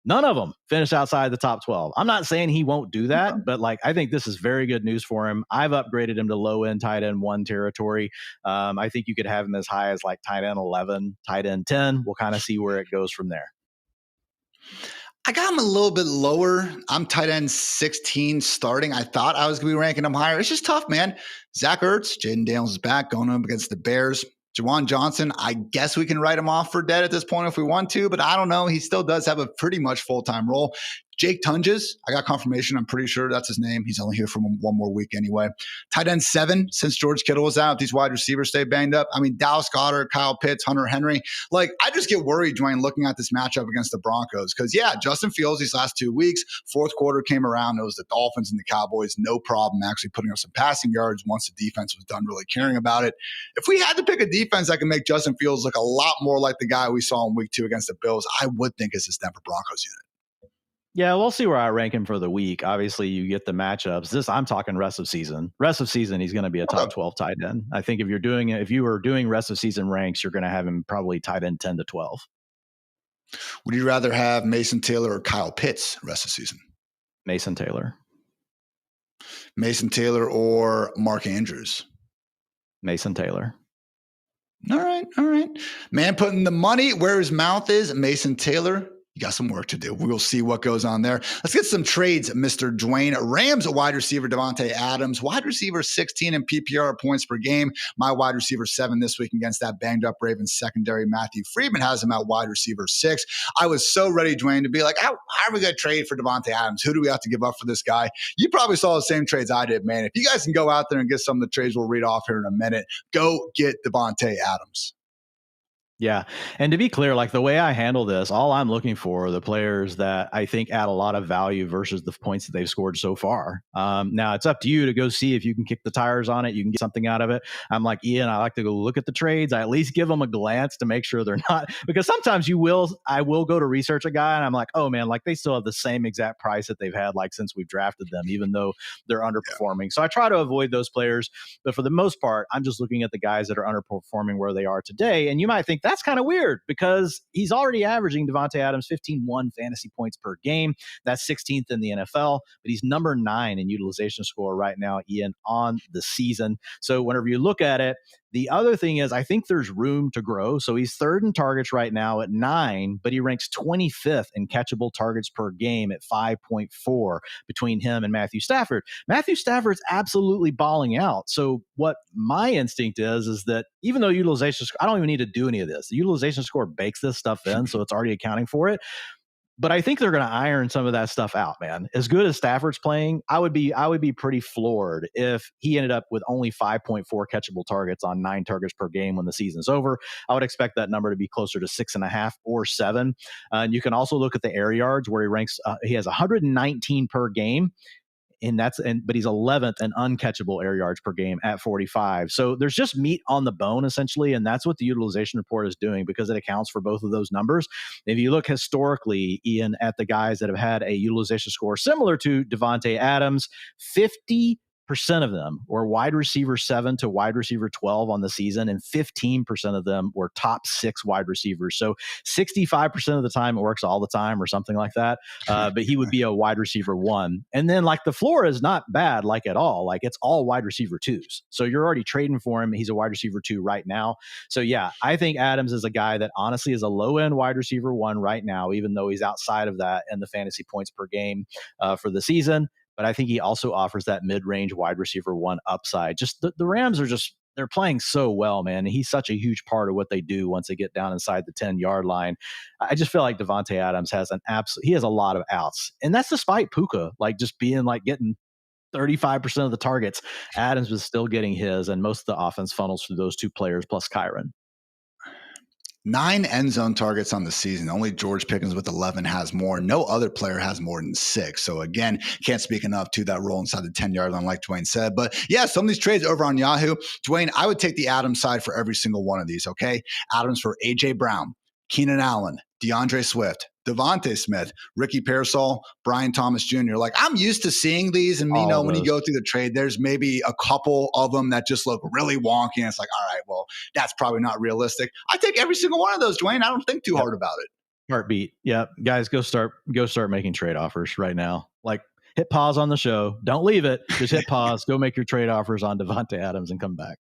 none of them finished outside the top 12. I'm not saying he won't do that, but like, I think this is very good news for him. I've upgraded him to low end tight end 1 territory. I think you could have him as high as like tight end 11, tight end 10. We'll kind of see where it goes from there. I got him a little bit lower. I'm tight end 16 starting. I thought I was going to be ranking him higher. It's just tough, man. Zach Ertz, Jaden Daniels is back, going up against the Bears. Juwan Johnson, I guess we can write him off for dead at this point if we want to, but I don't know. He still does have a pretty much full-time role. Jake Tunges, I got confirmation. I'm pretty sure that's his name. He's only here for 1 more week anyway. Tight end 7, since George Kittle was out, these wide receivers stay banged up. I mean, Dallas Goedert, Kyle Pitts, Hunter Henry. Like, I just get worried, Dwayne, looking at this matchup against the Broncos. Because, yeah, Justin Fields these last 2 weeks, 4th quarter came around. It was the Dolphins and the Cowboys. No problem actually putting up some passing yards once the defense was done really caring about it. If we had to pick a defense that can make Justin Fields look a lot more like the guy we saw in week 2 against the Bills, I would think it's this Denver Broncos unit. Yeah, we'll see where I rank him for the week. Obviously, you get the matchups. I'm talking rest of season. Rest of season, he's going to be a top 12 tight end. I think if you were doing rest of season ranks, you're going to have him probably tight end 10 to 12. Would you rather have Mason Taylor or Kyle Pitts rest of season? Mason Taylor. Mason Taylor or Mark Andrews? Mason Taylor. All right. Man putting the money where his mouth is, Mason Taylor. You got some work to do. We'll see what goes on there. Let's get some trades, Mr. Dwain. Rams wide receiver Davante Adams, wide receiver 16 in PPR points per game. My wide receiver 7 this week against that banged up Ravens secondary. Matthew Friedman has him at wide receiver 6. I was so ready, Dwain, to be like, how are we going to trade for Davante Adams? Who do we have to give up for this guy? You probably saw the same trades I did, man. If you guys can go out there and get some of the trades we'll read off here in a minute, go get Davante Adams. Yeah. And to be clear, like the way I handle this, all I'm looking for are the players that I think add a lot of value versus the points that they've scored so far. Now it's up to you to go see if you can kick the tires on it. You can get something out of it. I'm like, Ian, I like to go look at the trades. I at least give them a glance to make sure they're not, because sometimes I will go to research a guy and I'm like, oh man, like they still have the same exact price that they've had like since we've drafted them, even though they're underperforming. So I try to avoid those players. But for the most part, I'm just looking at the guys that are underperforming where they are today. And you might think that's kind of weird because he's already averaging Davante Adams 15.1 fantasy points per game. That's 16th in the NFL, but he's number 9 in utilization score right now, Ian, on the season. So whenever you look at it, the other thing is I think there's room to grow. So he's 3rd in targets right now at 9, but he ranks 25th in catchable targets per game at 5.4 between him and Matthew Stafford. Matthew Stafford's absolutely balling out. So what my instinct is that even though utilization, I don't even need to do any of this. The utilization score bakes this stuff in, so it's already accounting for it. But I think they're going to iron some of that stuff out, man. As good as Stafford's playing, I would be pretty floored if he ended up with only 5.4 catchable targets on 9 targets per game when the season's over. I would expect that number to be closer to 6.5 or 7. And you can also look at the air yards where he ranks. He has 119 per game. But he's 11th in uncatchable air yards per game at 45. So there's just meat on the bone essentially, and that's what the utilization report is doing because it accounts for both of those numbers. If you look historically, Ian, at the guys that have had a utilization score similar to Davante Adams, 50% of them were wide receiver 7 to wide receiver 12 on the season, and 15% of them were top 6 wide receivers. So 65% of the time it works all the time or something like that. But he would be a wide receiver 1. And then like the floor is not bad, like at all. Like it's all wide receiver 2s. So you're already trading for him. He's a wide receiver 2 right now. So yeah, I think Adams is a guy that honestly is a low end wide receiver 1 right now, even though he's outside of that in the fantasy points per game for the season. But I think he also offers that mid-range wide receiver 1 upside. Just the Rams are they're playing so well, man. And he's such a huge part of what they do once they get down inside the 10-yard line. I just feel like Davante Adams has he has a lot of outs. And that's despite Puka, like just being like getting 35% of the targets. Adams was still getting his, and most of the offense funnels through those 2 players plus Kyron. 9 end zone targets on the season. Only George Pickens with 11 has more. No other player has more than 6. So again, can't speak enough to that role inside the 10-yard line, like Dwain said. But yeah, some of these trades over on Yahoo, Dwain, I would take the Adams side for every single one of these, okay? Adams for A.J. Brown, Keenan Allen, DeAndre Swift, Devontae Smith, Ricky Pearsall, Brian Thomas Jr. Like I'm used to seeing these, and you know when you go through the trade, there's maybe a couple of them that just look really wonky, and it's like, all right, well, that's probably not realistic. I take every single one of those, Dwain. I don't think too hard about it. Heartbeat. Yeah, guys, go start making trade offers right now. Like hit pause on the show. Don't leave it. Just hit pause. Go make your trade offers on Davante Adams and come back.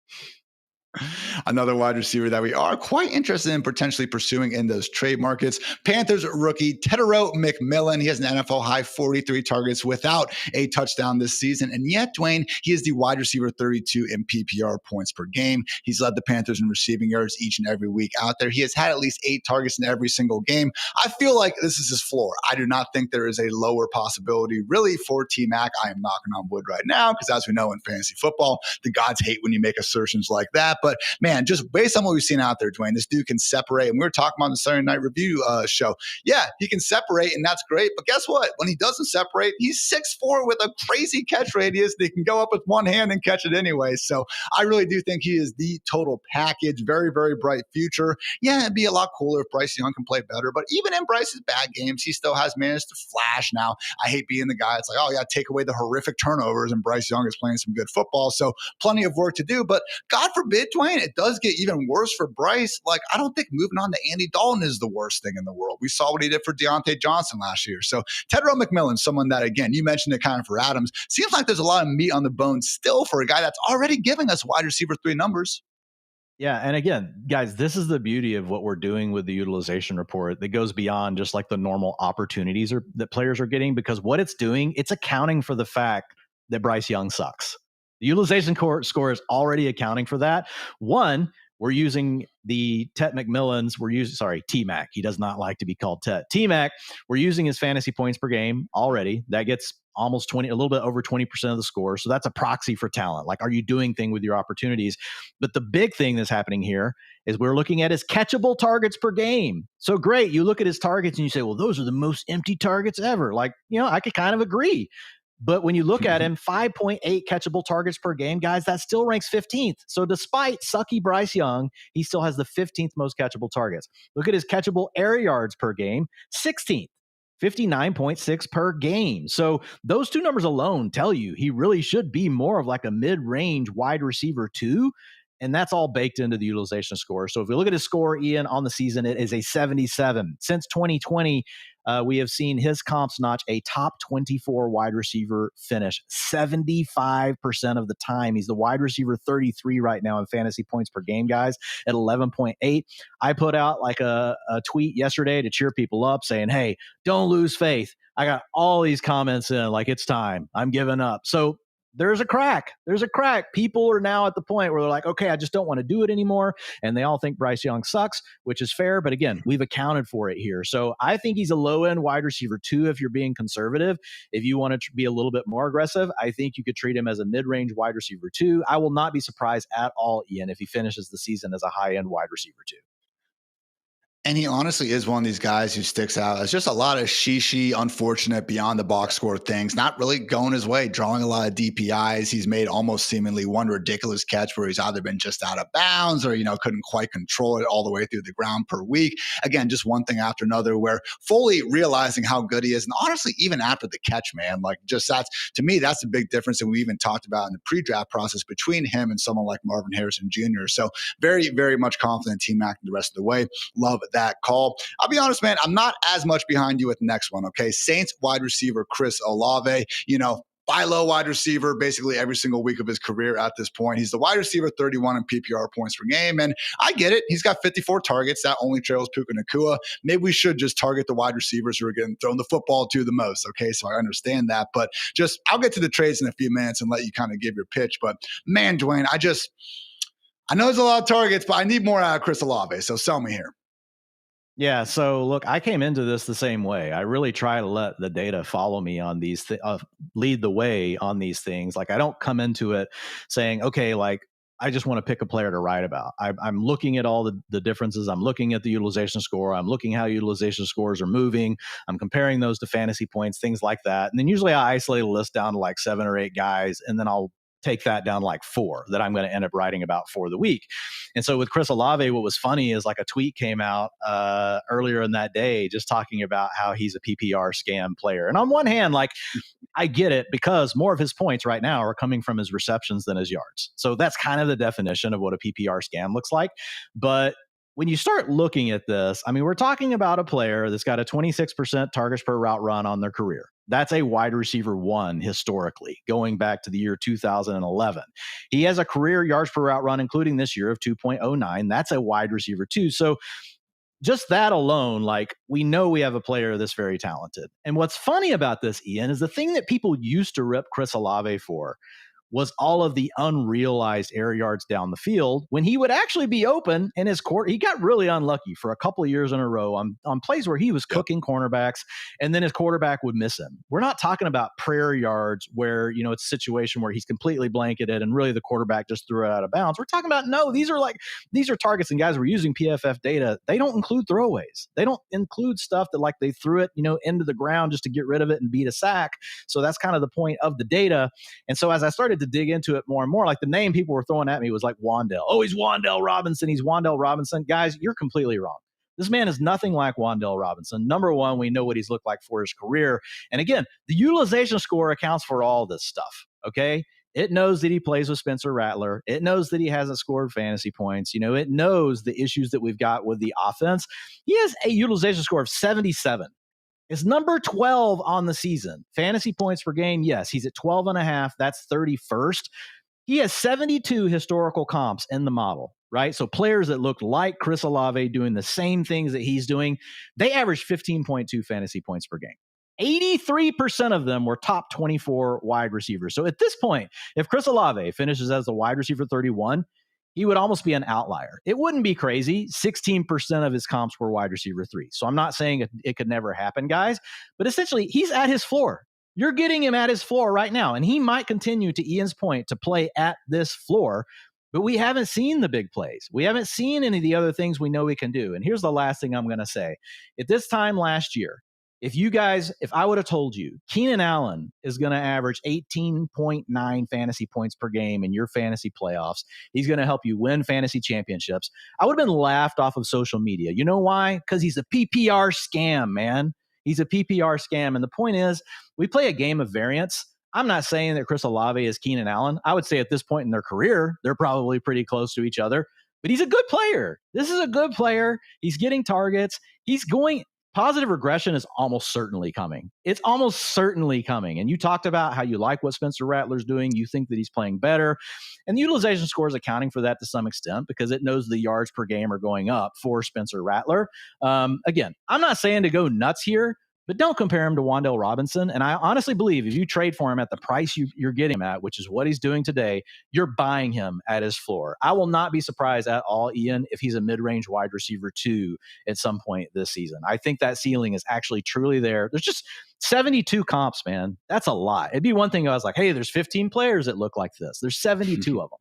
Another wide receiver that we are quite interested in potentially pursuing in those trade markets. Panthers rookie Tedero McMillan. He has an NFL high 43 targets without a touchdown this season. And yet, Dwain, he is the wide receiver 32 in PPR points per game. He's led the Panthers in receiving yards each and every week out there. He has had at least 8 targets in every single game. I feel like this is his floor. I do not think there is a lower possibility really for T-Mac. I am knocking on wood right now because as we know in fantasy football, the gods hate when you make assertions like that. But man, just based on what we've seen out there, Dwain, this dude can separate. And we were talking about the Saturday Night Review show. Yeah, he can separate, and that's great. But guess what? When he doesn't separate, he's 6'4" with a crazy catch radius. They can go up with one hand and catch it anyway. So I really do think he is the total package. Very, very bright future. Yeah, it'd be a lot cooler if Bryce Young can play better. But even in Bryce's bad games, he still has managed to flash. Now, I hate being the guy. It's like, oh, yeah, take away the horrific turnovers, and Bryce Young is playing some good football. So plenty of work to do. But God forbid, Dwain, it does get even worse for Bryce. Like, I don't think moving on to Andy Dalton is the worst thing in the world. We saw what he did for Deontay Johnson last year. So Tedero McMillan, someone that, again, you mentioned it kind of for Adams, seems like there's a lot of meat on the bone still for a guy that's already giving us wide receiver 3 numbers. Yeah. And again, guys, this is the beauty of what we're doing with the utilization report that goes beyond just like the normal opportunities that players are getting, because what it's doing, it's accounting for the fact that Bryce Young sucks. The utilization score is already accounting for that. One, we're using the Tet McMillan's. T-Mac. He does not like to be called Tet. T-Mac, we're using his fantasy points per game already. That gets almost 20, a little bit over 20% of the score. So that's a proxy for talent. Like, are you doing thing with your opportunities? But the big thing that's happening here is we're looking at his catchable targets per game. So great. You look at his targets and you say, well, those are the most empty targets ever. Like, I could kind of agree. But when you look at him, 5.8 catchable targets per game, guys, that still ranks 15th. So despite sucky Bryce Young, he still has the 15th most catchable targets. Look at his catchable air yards per game, 16th. 59.6 per game. So those two numbers alone tell you he really should be more of like a mid-range wide receiver 2. And that's all baked into the utilization score. So if we look at his score, Ian, on the season, it is a 77. Since 2020, we have seen his comps notch a top 24 wide receiver finish 75% of the time. He's the wide receiver 33 right now in fantasy points per game, guys, at 11.8. I put out like a tweet yesterday to cheer people up saying, hey, don't lose faith. I got all these comments in like, it's time. I'm giving up. So there's a crack. People are now at the point where they're like, okay, I just don't want to do it anymore. And they all think Bryce Young sucks, which is fair. But again, we've accounted for it here. So I think he's a low end wide receiver 2 if you're being conservative. If you want to be a little bit more aggressive, I think you could treat him as a mid range wide receiver 2. I will not be surprised at all, Ian, if he finishes the season as a high end wide receiver 2. And he honestly is one of these guys who sticks out as just a lot of she, unfortunate, beyond the box score things, not really going his way, drawing a lot of DPIs. He's made almost seemingly one ridiculous catch where he's either been just out of bounds or, couldn't quite control it all the way through the ground per week. Again, just one thing after another, where fully realizing how good he is. And honestly, even after the catch, man, like just that's, to me, that's a big difference. And we even talked about in the pre-draft process between him and someone like Marvin Harrison Jr. So very, very much confident T-Mac the rest of the way. Love that call. I'll be honest, man, I'm not as much behind you with the next one, okay? Saints wide receiver Chris Olave, buy low wide receiver basically every single week of his career at this point. He's the wide receiver 31 in PPR points per game, and I get it. He's got 54 targets. That only trails Puka Nacua. Maybe we should just target the wide receivers who are getting thrown the football to the most, okay? So I understand that, but I'll get to the trades in a few minutes and let you kind of give your pitch. But man, Dwain, I know there's a lot of targets, but I need more out of Chris Olave, so sell me here. Yeah. So look, I came into this the same way. I really try to let the data follow me on these, lead the way on these things. Like I don't come into it saying, okay, like I just want to pick a player to write about. I'm looking at all the differences. I'm looking at the utilization score. I'm looking how utilization scores are moving. I'm comparing those to fantasy points, things like that. And then usually I isolate a list down to like 7 or 8 guys, and then I'll take that down to like 4 that I'm going to end up writing about for the week. And so with Chris Olave, what was funny is like a tweet came out earlier in that day just talking about how he's a PPR scam player. And on one hand, like I get it, because more of his points right now are coming from his receptions than his yards. So that's kind of the definition of what a PPR scam looks like. But when you start looking at this, I mean, we're talking about a player that's got a 26% targets per route run on their career. That's a wide receiver 1 historically, going back to the year 2011. He has a career yards per route run, including this year, of 2.09. That's a wide receiver 2. So just that alone, like we know we have a player that's very talented. And what's funny about this, Ian, is the thing that people used to rip Chris Olave for was all of the unrealized air yards down the field when he would actually be open in his court. He got really unlucky for a couple of years in a row on plays where he was cooking cornerbacks, and then his quarterback would miss him. We're not talking about prayer yards where, it's a situation where he's completely blanketed and really the quarterback just threw it out of bounds. We're talking about, no, these are targets, and guys, we're using PFF data. They don't include throwaways. They don't include stuff that like they threw it, into the ground just to get rid of it and beat a sack. So that's kind of the point of the data. And so as I started to dig into it more and more, like the name people were throwing at me was like Wan'Dale. Oh, he's Wan'Dale Robinson. He's Wan'Dale Robinson. Guys, you're completely wrong. This man is nothing like Wan'Dale Robinson. Number one, we know what he's looked like for his career. And again, the utilization score accounts for all this stuff, okay? It knows that he plays with Spencer Rattler. It knows that he hasn't scored fantasy points. It knows the issues that we've got with the offense. He has a utilization score of 77. It's number 12 on the season. Fantasy points per game, yes, he's at 12.5. That's 31st. He has 72 historical comps in the model. right? So players that looked like Chris Olave doing the same things that he's doing, they averaged 15.2 fantasy points per game. 83% of them were top 24 wide receivers. So at this point, if Chris Olave finishes as the wide receiver 31, he would almost be an outlier. It wouldn't be crazy. 16% of his comps were wide receiver 3. So I'm not saying it could never happen, guys, but essentially he's at his floor. You're getting him at his floor right now, and he might continue, to Ian's point, to play at this floor. But we haven't seen the big plays. We haven't seen any of the other things we know we can do. And here's the last thing I'm going to say. At this time last year, if I would have told you Keenan Allen is going to average 18.9 fantasy points per game in your fantasy playoffs, he's going to help you win fantasy championships, I would have been laughed off of social media. You know why? Because he's a PPR scam, man. He's a PPR scam. And the point is, we play a game of variance. I'm not saying that Chris Olave is Keenan Allen. I would say at this point in their career, they're probably pretty close to each other. But he's a good player. This is a good player. He's getting targets. He's going... Positive regression is almost certainly coming. It's almost certainly coming. And you talked about how you like what Spencer Rattler's doing. You think that he's playing better. And the utilization score is accounting for that to some extent because it knows the yards per game are going up for Spencer Rattler. Again, I'm not saying to go nuts here, but don't compare him to Wan'Dale Robinson. And I honestly believe if you trade for him at the price you're getting him at, which is what he's doing today, you're buying him at his floor. I will not be surprised at all, Ian, if he's a mid-range wide receiver 2 at some point this season. I think that ceiling is actually truly there. There's just 72 comps, man. That's a lot. It'd be one thing if I was like, hey, there's 15 players that look like this. There's 72 of them.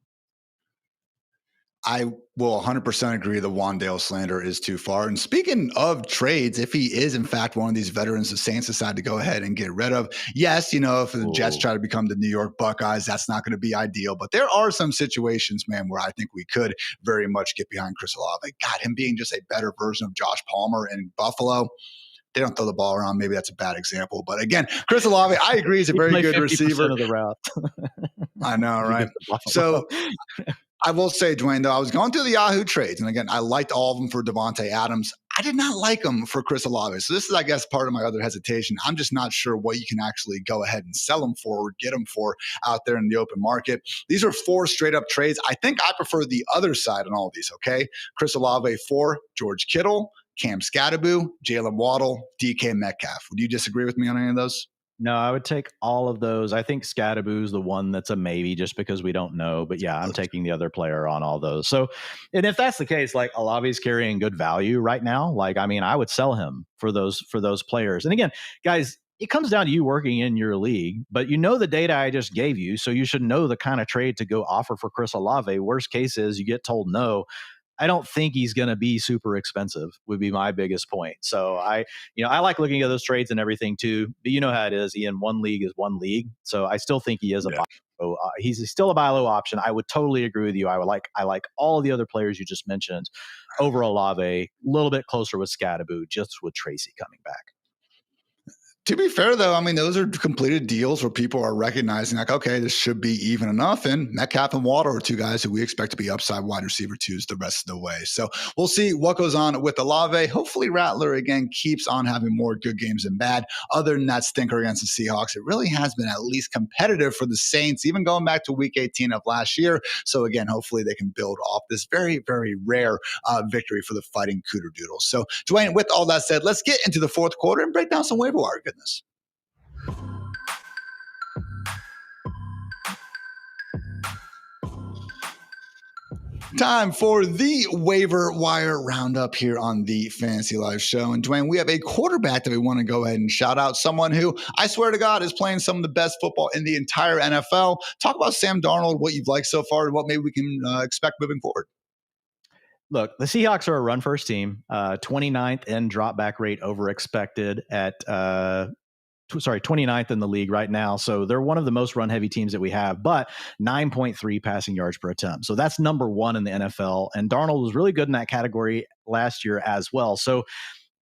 I will 100% agree the Wan'Dale slander is too far. And speaking of trades, if he is in fact one of these veterans the Saints decide to go ahead and get rid of, yes, if the Jets try to become the New York Buckeyes, that's not going to be ideal. But there are some situations, man, where I think we could very much get behind Chris Olave. God, him being just a better version of Josh Palmer in Buffalo. They don't throw the ball around. Maybe that's a bad example. But again, Chris Olave, I agree, he's a very good receiver. Of the route. I know, right? So I will say, Dwain, though, I was going through the Yahoo trades. And again, I liked all of them for Devontae Adams. I did not like them for Chris Olave. So this is, I guess, part of my other hesitation. I'm just not sure what you can actually go ahead and sell them for or get them for out there in the open market. These are 4 straight up trades. I think I prefer the other side on all of these, okay? Chris Olave for George Kittle, Cam Scatterboo, Jalen Waddle, DK Metcalf. Would you disagree with me on any of those? No, I would take all of those. I think Scatterboo's the one that's a maybe just because we don't know. But yeah, I'm taking the other player on all those. So, and if that's the case, like Olave's carrying good value right now, I would sell him for those players. And again, guys, it comes down to you working in your league, but the data I just gave you. So you should know the kind of trade to go offer for Chris Olave. Worst case is you get told no. I don't think he's going to be super expensive would be my biggest point. So I like looking at those trades and everything too, but you know how it is, Ian, one league is one league. So I still think he is a buy low. He's still a buy low option. I would totally agree with you. I like all the other players you just mentioned over Olave, a little bit closer with Scatterboo, just with Tracy coming back. To be fair, though, those are completed deals where people are recognizing like, okay, this should be even enough. And Metcalf and Waddle are 2 guys who we expect to be upside wide receiver 2s the rest of the way. So we'll see what goes on with Olave. Hopefully Rattler, again, keeps on having more good games than bad. Other than that stinker against the Seahawks, it really has been at least competitive for the Saints, even going back to week 18 of last year. So again, hopefully they can build off this very, very rare victory for the Fighting Cooter Doodles. So Dwain, with all that said, let's get into the fourth quarter and break down some waiver wire goodness. Time for the waiver wire roundup here on the Fantasy Live Show. And Dwain, we have a quarterback that we want to go ahead and shout out. Someone who, I swear to God, is playing some of the best football in the entire NFL. Talk about Sam Darnold, what you've liked so far, and what maybe we can expect moving forward. Look, the Seahawks are a run-first team, 29th in drop-back rate over expected at 29th in the league right now. So they're one of the most run-heavy teams that we have, but 9.3 passing yards per attempt. So that's number 1 in the NFL. And Darnold was really good in that category last year as well. So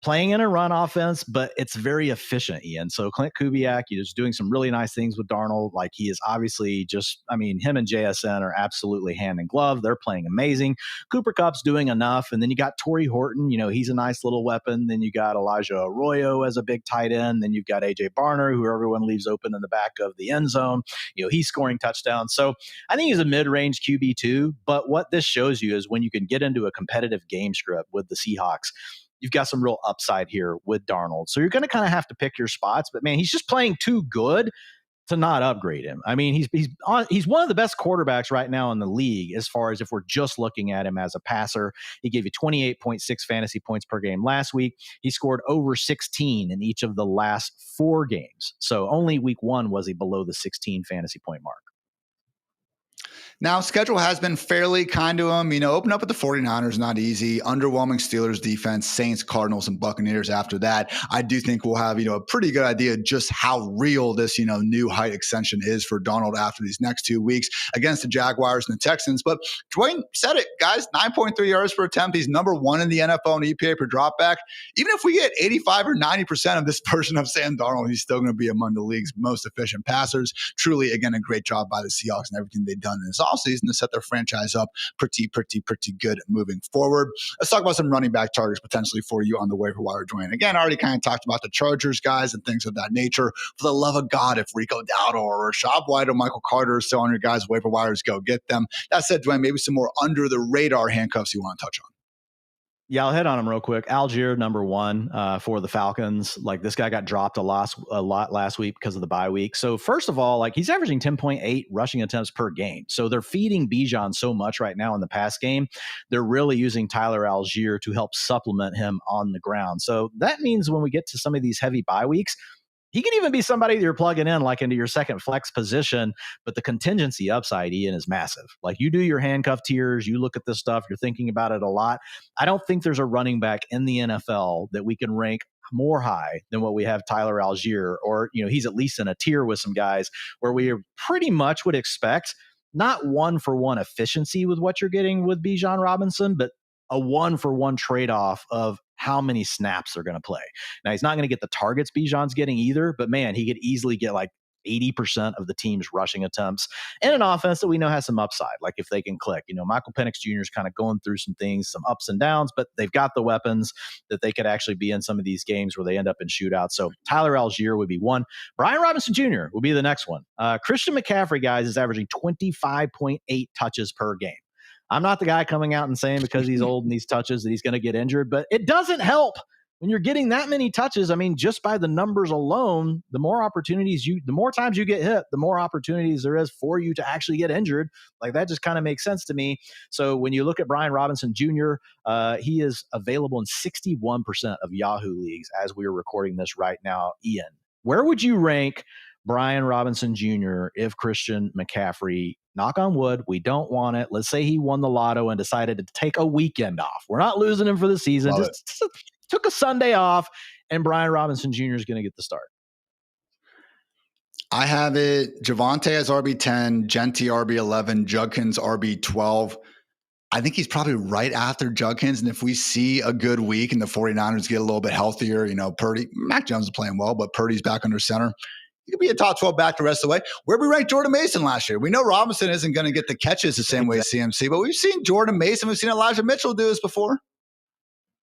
playing in a run offense, but it's very efficient, Ian. So Clint Kubiak, he's doing some really nice things with Darnold. Like, he is obviously him and JSN are absolutely hand in glove. They're playing amazing. Cooper Kupp's doing enough. And then you got Torrey Horton, he's a nice little weapon. Then you got Elijah Arroyo as a big tight end. Then you've got AJ Barner, who everyone leaves open in the back of the end zone. He's scoring touchdowns. So I think he's a mid-range QB2. But what this shows you is when you can get into a competitive game script with the Seahawks, you've got some real upside here with Darnold. So you're going to kind of have to pick your spots. But, man, he's just playing too good to not upgrade him. I mean, he's one of the best quarterbacks right now in the league as far as if we're just looking at him as a passer. He gave you 28.6 fantasy points per game last week. He scored over 16 in each of the last 4 games. So only week 1 was he below the 16 fantasy point mark. Now, schedule has been fairly kind to him. Open up with the 49ers, not easy. Underwhelming Steelers defense, Saints, Cardinals, and Buccaneers after that. I do think we'll have, a pretty good idea just how real this, new height extension is for Darnold after these next 2 weeks against the Jaguars and the Texans. But Dwain said it, guys, 9.3 yards per attempt. He's number 1 in the NFL in EPA per dropback. Even if we get 85 or 90% of this version of Sam Darnold, he's still going to be among the league's most efficient passers. Truly, again, a great job by the Seahawks and everything they've done in this offseason to set their franchise up pretty good moving forward. Let's talk about some running back targets potentially for you on the waiver wire, Dwain. Again, I already kind of talked about the Chargers guys and things of that nature. For the love of God, if Rico Dowdle or Rashad White or Michael Carter are still on your guys' waiver wires, go get them. That said, Dwain, maybe some more under the radar handcuffs you want to touch on. Yeah, I'll hit on him real quick. Algier, number 1 for the Falcons. Like, this guy got dropped a lot last week because of the bye week. So first of all, he's averaging 10.8 rushing attempts per game. So they're feeding Bijan so much right now in the pass game. They're really using Tyler Algier to help supplement him on the ground. So that means when we get to some of these heavy bye weeks, he can even be somebody that you're plugging in into your second flex position, but the contingency upside, Ian, is massive. You do your handcuff tiers, you look at this stuff, you're thinking about it a lot. I don't think there's a running back in the NFL that we can rank more high than what we have Tyler Algier, or, he's at least in a tier with some guys where we pretty much would expect not 1-for-1 efficiency with what you're getting with Bijan Robinson, but a 1-for-1 trade-off of how many snaps they're going to play. Now, he's not going to get the targets Bijan's getting either, but man, he could easily get 80% of the team's rushing attempts and an offense that we know has some upside. If they can click, Michael Penix Jr. is kind of going through some things, some ups and downs, but they've got the weapons that they could actually be in some of these games where they end up in shootouts. So Tyler Algier would be one. Brian Robinson Jr. would be the next one. Christian McCaffrey, guys, is averaging 25.8 touches per game. I'm not the guy coming out and saying because he's old and these touches that he's going to get injured, but it doesn't help when you're getting that many touches. I mean, just by the numbers alone, the more times you get hit, the more opportunities there is for you to actually get injured. That just kind of makes sense to me. So when you look at Brian Robinson Jr., he is available in 61% of Yahoo leagues as we are recording this right now. Ian, where would you rank Brian Robinson Jr. if Christian McCaffrey, knock on wood, we don't want it, let's say he won the lotto and decided to take a weekend off. We're not losing him for the season. Just took a Sunday off, and Brian Robinson Jr. is going to get the start. I have it Javonte as RB10, Genti RB11, Judkins RB12. I think he's probably right after Judkins. And if we see a good week and the 49ers get a little bit healthier, Purdy, Mac Jones is playing well, but Purdy's back under center. He could be a top 12 back the rest of the way. Where we ranked Jordan Mason last year. We know Robinson isn't going to get the catches the same way as CMC, but we've seen Jordan Mason. We've seen Elijah Mitchell do this before.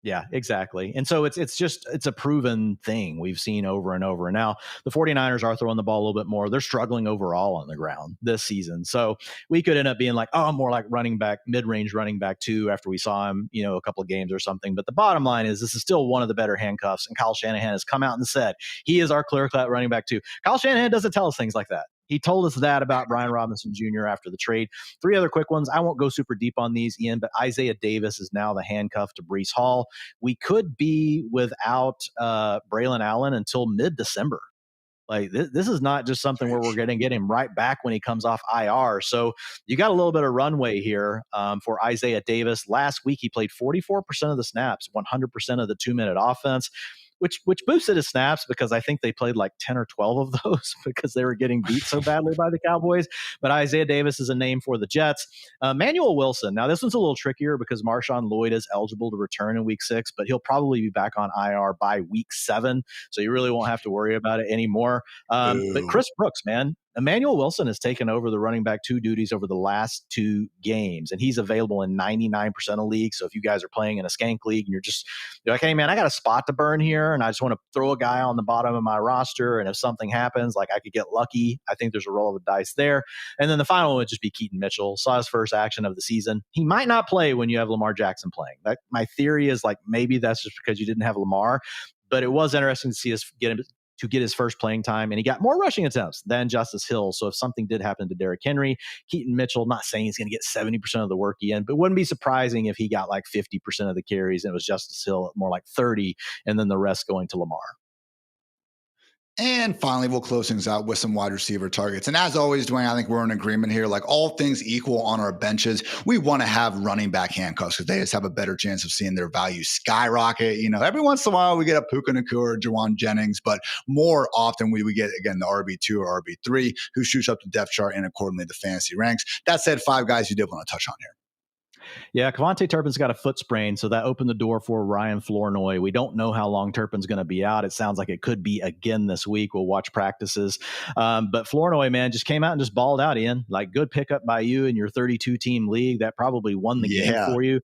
Yeah, exactly. And so it's a proven thing we've seen over and over. And now the 49ers are throwing the ball a little bit more. They're struggling overall on the ground this season. So we could end up being more like running back, mid-range running back 2 after we saw him, a couple of games or something. But the bottom line is this is still one of the better handcuffs. And Kyle Shanahan has come out and said he is our clear-cut running back 2. Kyle Shanahan doesn't tell us things like that. He told us that about Brian Robinson Jr. after the trade. 3 other quick ones. I won't go super deep on these, Ian, but Isaiah Davis is now the handcuff to Breece Hall. We could be without Braylon Allen until mid-December. This is not just something where we're going to get him right back when he comes off IR. So you got a little bit of runway here for Isaiah Davis. Last week, he played 44% of the snaps, 100% of the 2-minute offense. which boosted his snaps because I think they played like 10 or 12 of those because they were getting beat so badly by the Cowboys. But Isaiah Davis is a name for the Jets. Manuel Wilson. Now, this one's a little trickier because Marshawn Lloyd is eligible to return in week 6, but he'll probably be back on IR by week 7. So you really won't have to worry about it anymore. But Chris Brooks, man, Emmanuel Wilson has taken over the running back 2 duties over the last 2 games, and he's available in 99% of leagues. So if you guys are playing in a skank league and you're like, hey, man, I got a spot to burn here, and I just want to throw a guy on the bottom of my roster, and if something happens, like I could get lucky, I think there's a roll of the dice there. And then the final one would just be Keaton Mitchell. Saw his first action of the season. He might not play when you have Lamar Jackson playing. My theory is like maybe that's just because you didn't have Lamar, but it was interesting to see us get his first playing time, and he got more rushing attempts than Justice Hill. So if something did happen to Derrick Henry, Keaton Mitchell, not saying he's going to get 70% of the work in, but wouldn't be surprising if he got like 50% of the carries and it was Justice Hill more like 30, and then the rest going to Lamar. And finally, we'll close things out with some wide receiver targets. And as always, Dwayne, I think we're in agreement here. Like all things equal on our benches, we want to have running back handcuffs because they just have a better chance of seeing their value skyrocket. Every once in a while we get a Puka Nacua or Jawan Jennings, but more often we get, again, the RB2 or RB3 who shoots up the depth chart and accordingly the fantasy ranks. That said, 5 guys you did want to touch on here. Yeah, Kevontae Turpin's got a foot sprain, so that opened the door for Ryan Flournoy. We don't know how long Turpin's going to be out. It sounds like it could be again this week. We'll watch practices. But Flournoy, man, just came out and just balled out, Ian. Like, good pickup by you in your 32-team league. That probably won the game for you.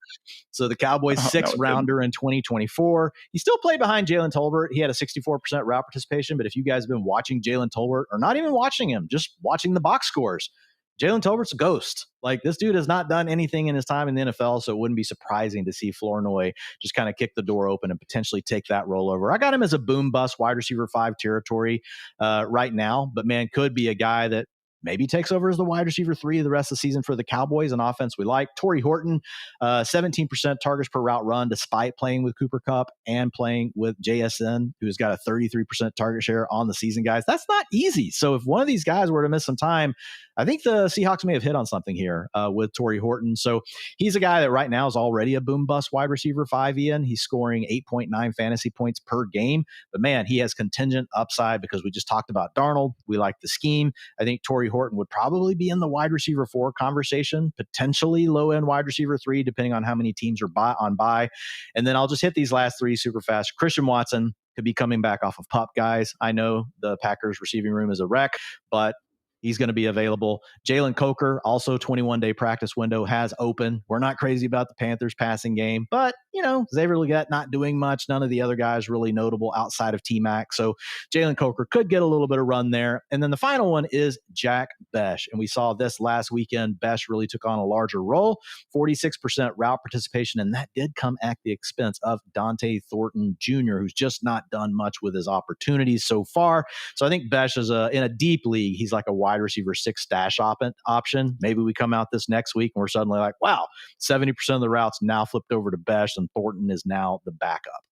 So the Cowboys' 6th rounder in 2024. He still played behind Jalen Tolbert. He had a 64% route participation. But if you guys have been watching Jalen Tolbert, or not even watching him, just watching the box scores, Jalen Tolbert's a ghost. Like, this dude has not done anything in his time in the NFL, so it wouldn't be surprising to see Flournoy just kind of kick the door open and potentially take that rollover. I got him as a boom bust wide receiver 5 territory right now, but man, could be a guy that maybe takes over as the wide receiver 3 the rest of the season for the Cowboys, an offense we like. Torrey Horton, 17% targets per route run, despite playing with Cooper Kupp and playing with JSN, who's got a 33% target share on the season, guys. That's not easy. So if one of these guys were to miss some time, I think the Seahawks may have hit on something here with Torrey Horton. So he's a guy that right now is already a boom bust wide receiver 5, Ian. He's scoring 8.9 fantasy points per game. But man, he has contingent upside because we just talked about Darnold. We like the scheme. I think Torrey Horton would probably be in the wide receiver 4 conversation, potentially low end wide receiver 3, depending on how many teams are on bye. And then I'll just hit these last 3 super fast. Christian Watson could be coming back off of PUP, guys. I know the Packers receiving room is a wreck, but he's going to be available. Jalen Coker, also 21-day practice window has open. We're not crazy about the Panthers passing game, but, Xavier Legette not doing much. None of the other guys really notable outside of T-Mac. So Jalen Coker could get a little bit of run there. And then the final one is Jack Besh. And we saw this last weekend. Besh really took on a larger role, 46% route participation. And that did come at the expense of Dante Thornton Jr., who's just not done much with his opportunities so far. So I think Besh is in a deep league. He's like a wide receiver 6 stash option. Maybe we come out this next week and we're suddenly like, wow, 70% of the routes now flipped over to Besh and Thornton is now the backup.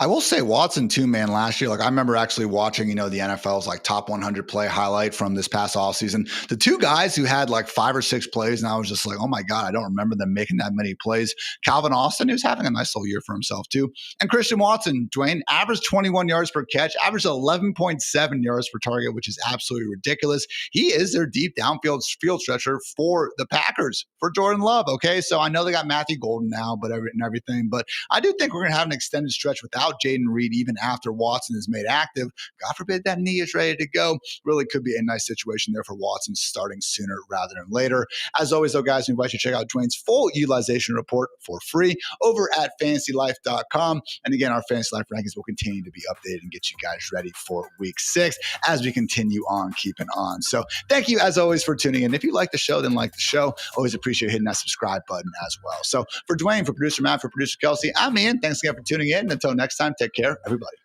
I will say Watson too, man, last year, like I remember actually watching, the NFL's like top 100 play highlight from this past offseason. The 2 guys who had like 5 or 6 plays, and I was just like, oh my God, I don't remember them making that many plays. Calvin Austin, who's having a nice little year for himself too. And Christian Watson, Dwayne, averaged 21 yards per catch, averaged 11.7 yards per target, which is absolutely ridiculous. He is their deep downfield field stretcher for the Packers, for Jordan Love. Okay. So I know they got Matthew Golden now, but everything, but I do think we're going to have an extended stretch without Jaden Reed, even after Watson is made active. God forbid that knee is ready to go. Really could be a nice situation there for Watson starting sooner rather than later. As always, though, guys, we invite you to check out Dwayne's full utilization report for free over at fantasylife.com. And again, our Fantasy Life rankings will continue to be updated and get you guys ready for week 6 as we continue on keeping on. So thank you, as always, for tuning in. If you like the show, then like the show. Always appreciate hitting that subscribe button as well. So for Dwayne, for producer Matt, for producer Kelsey, I'm Ian. Thanks again for tuning in. Until next time, take care, everybody.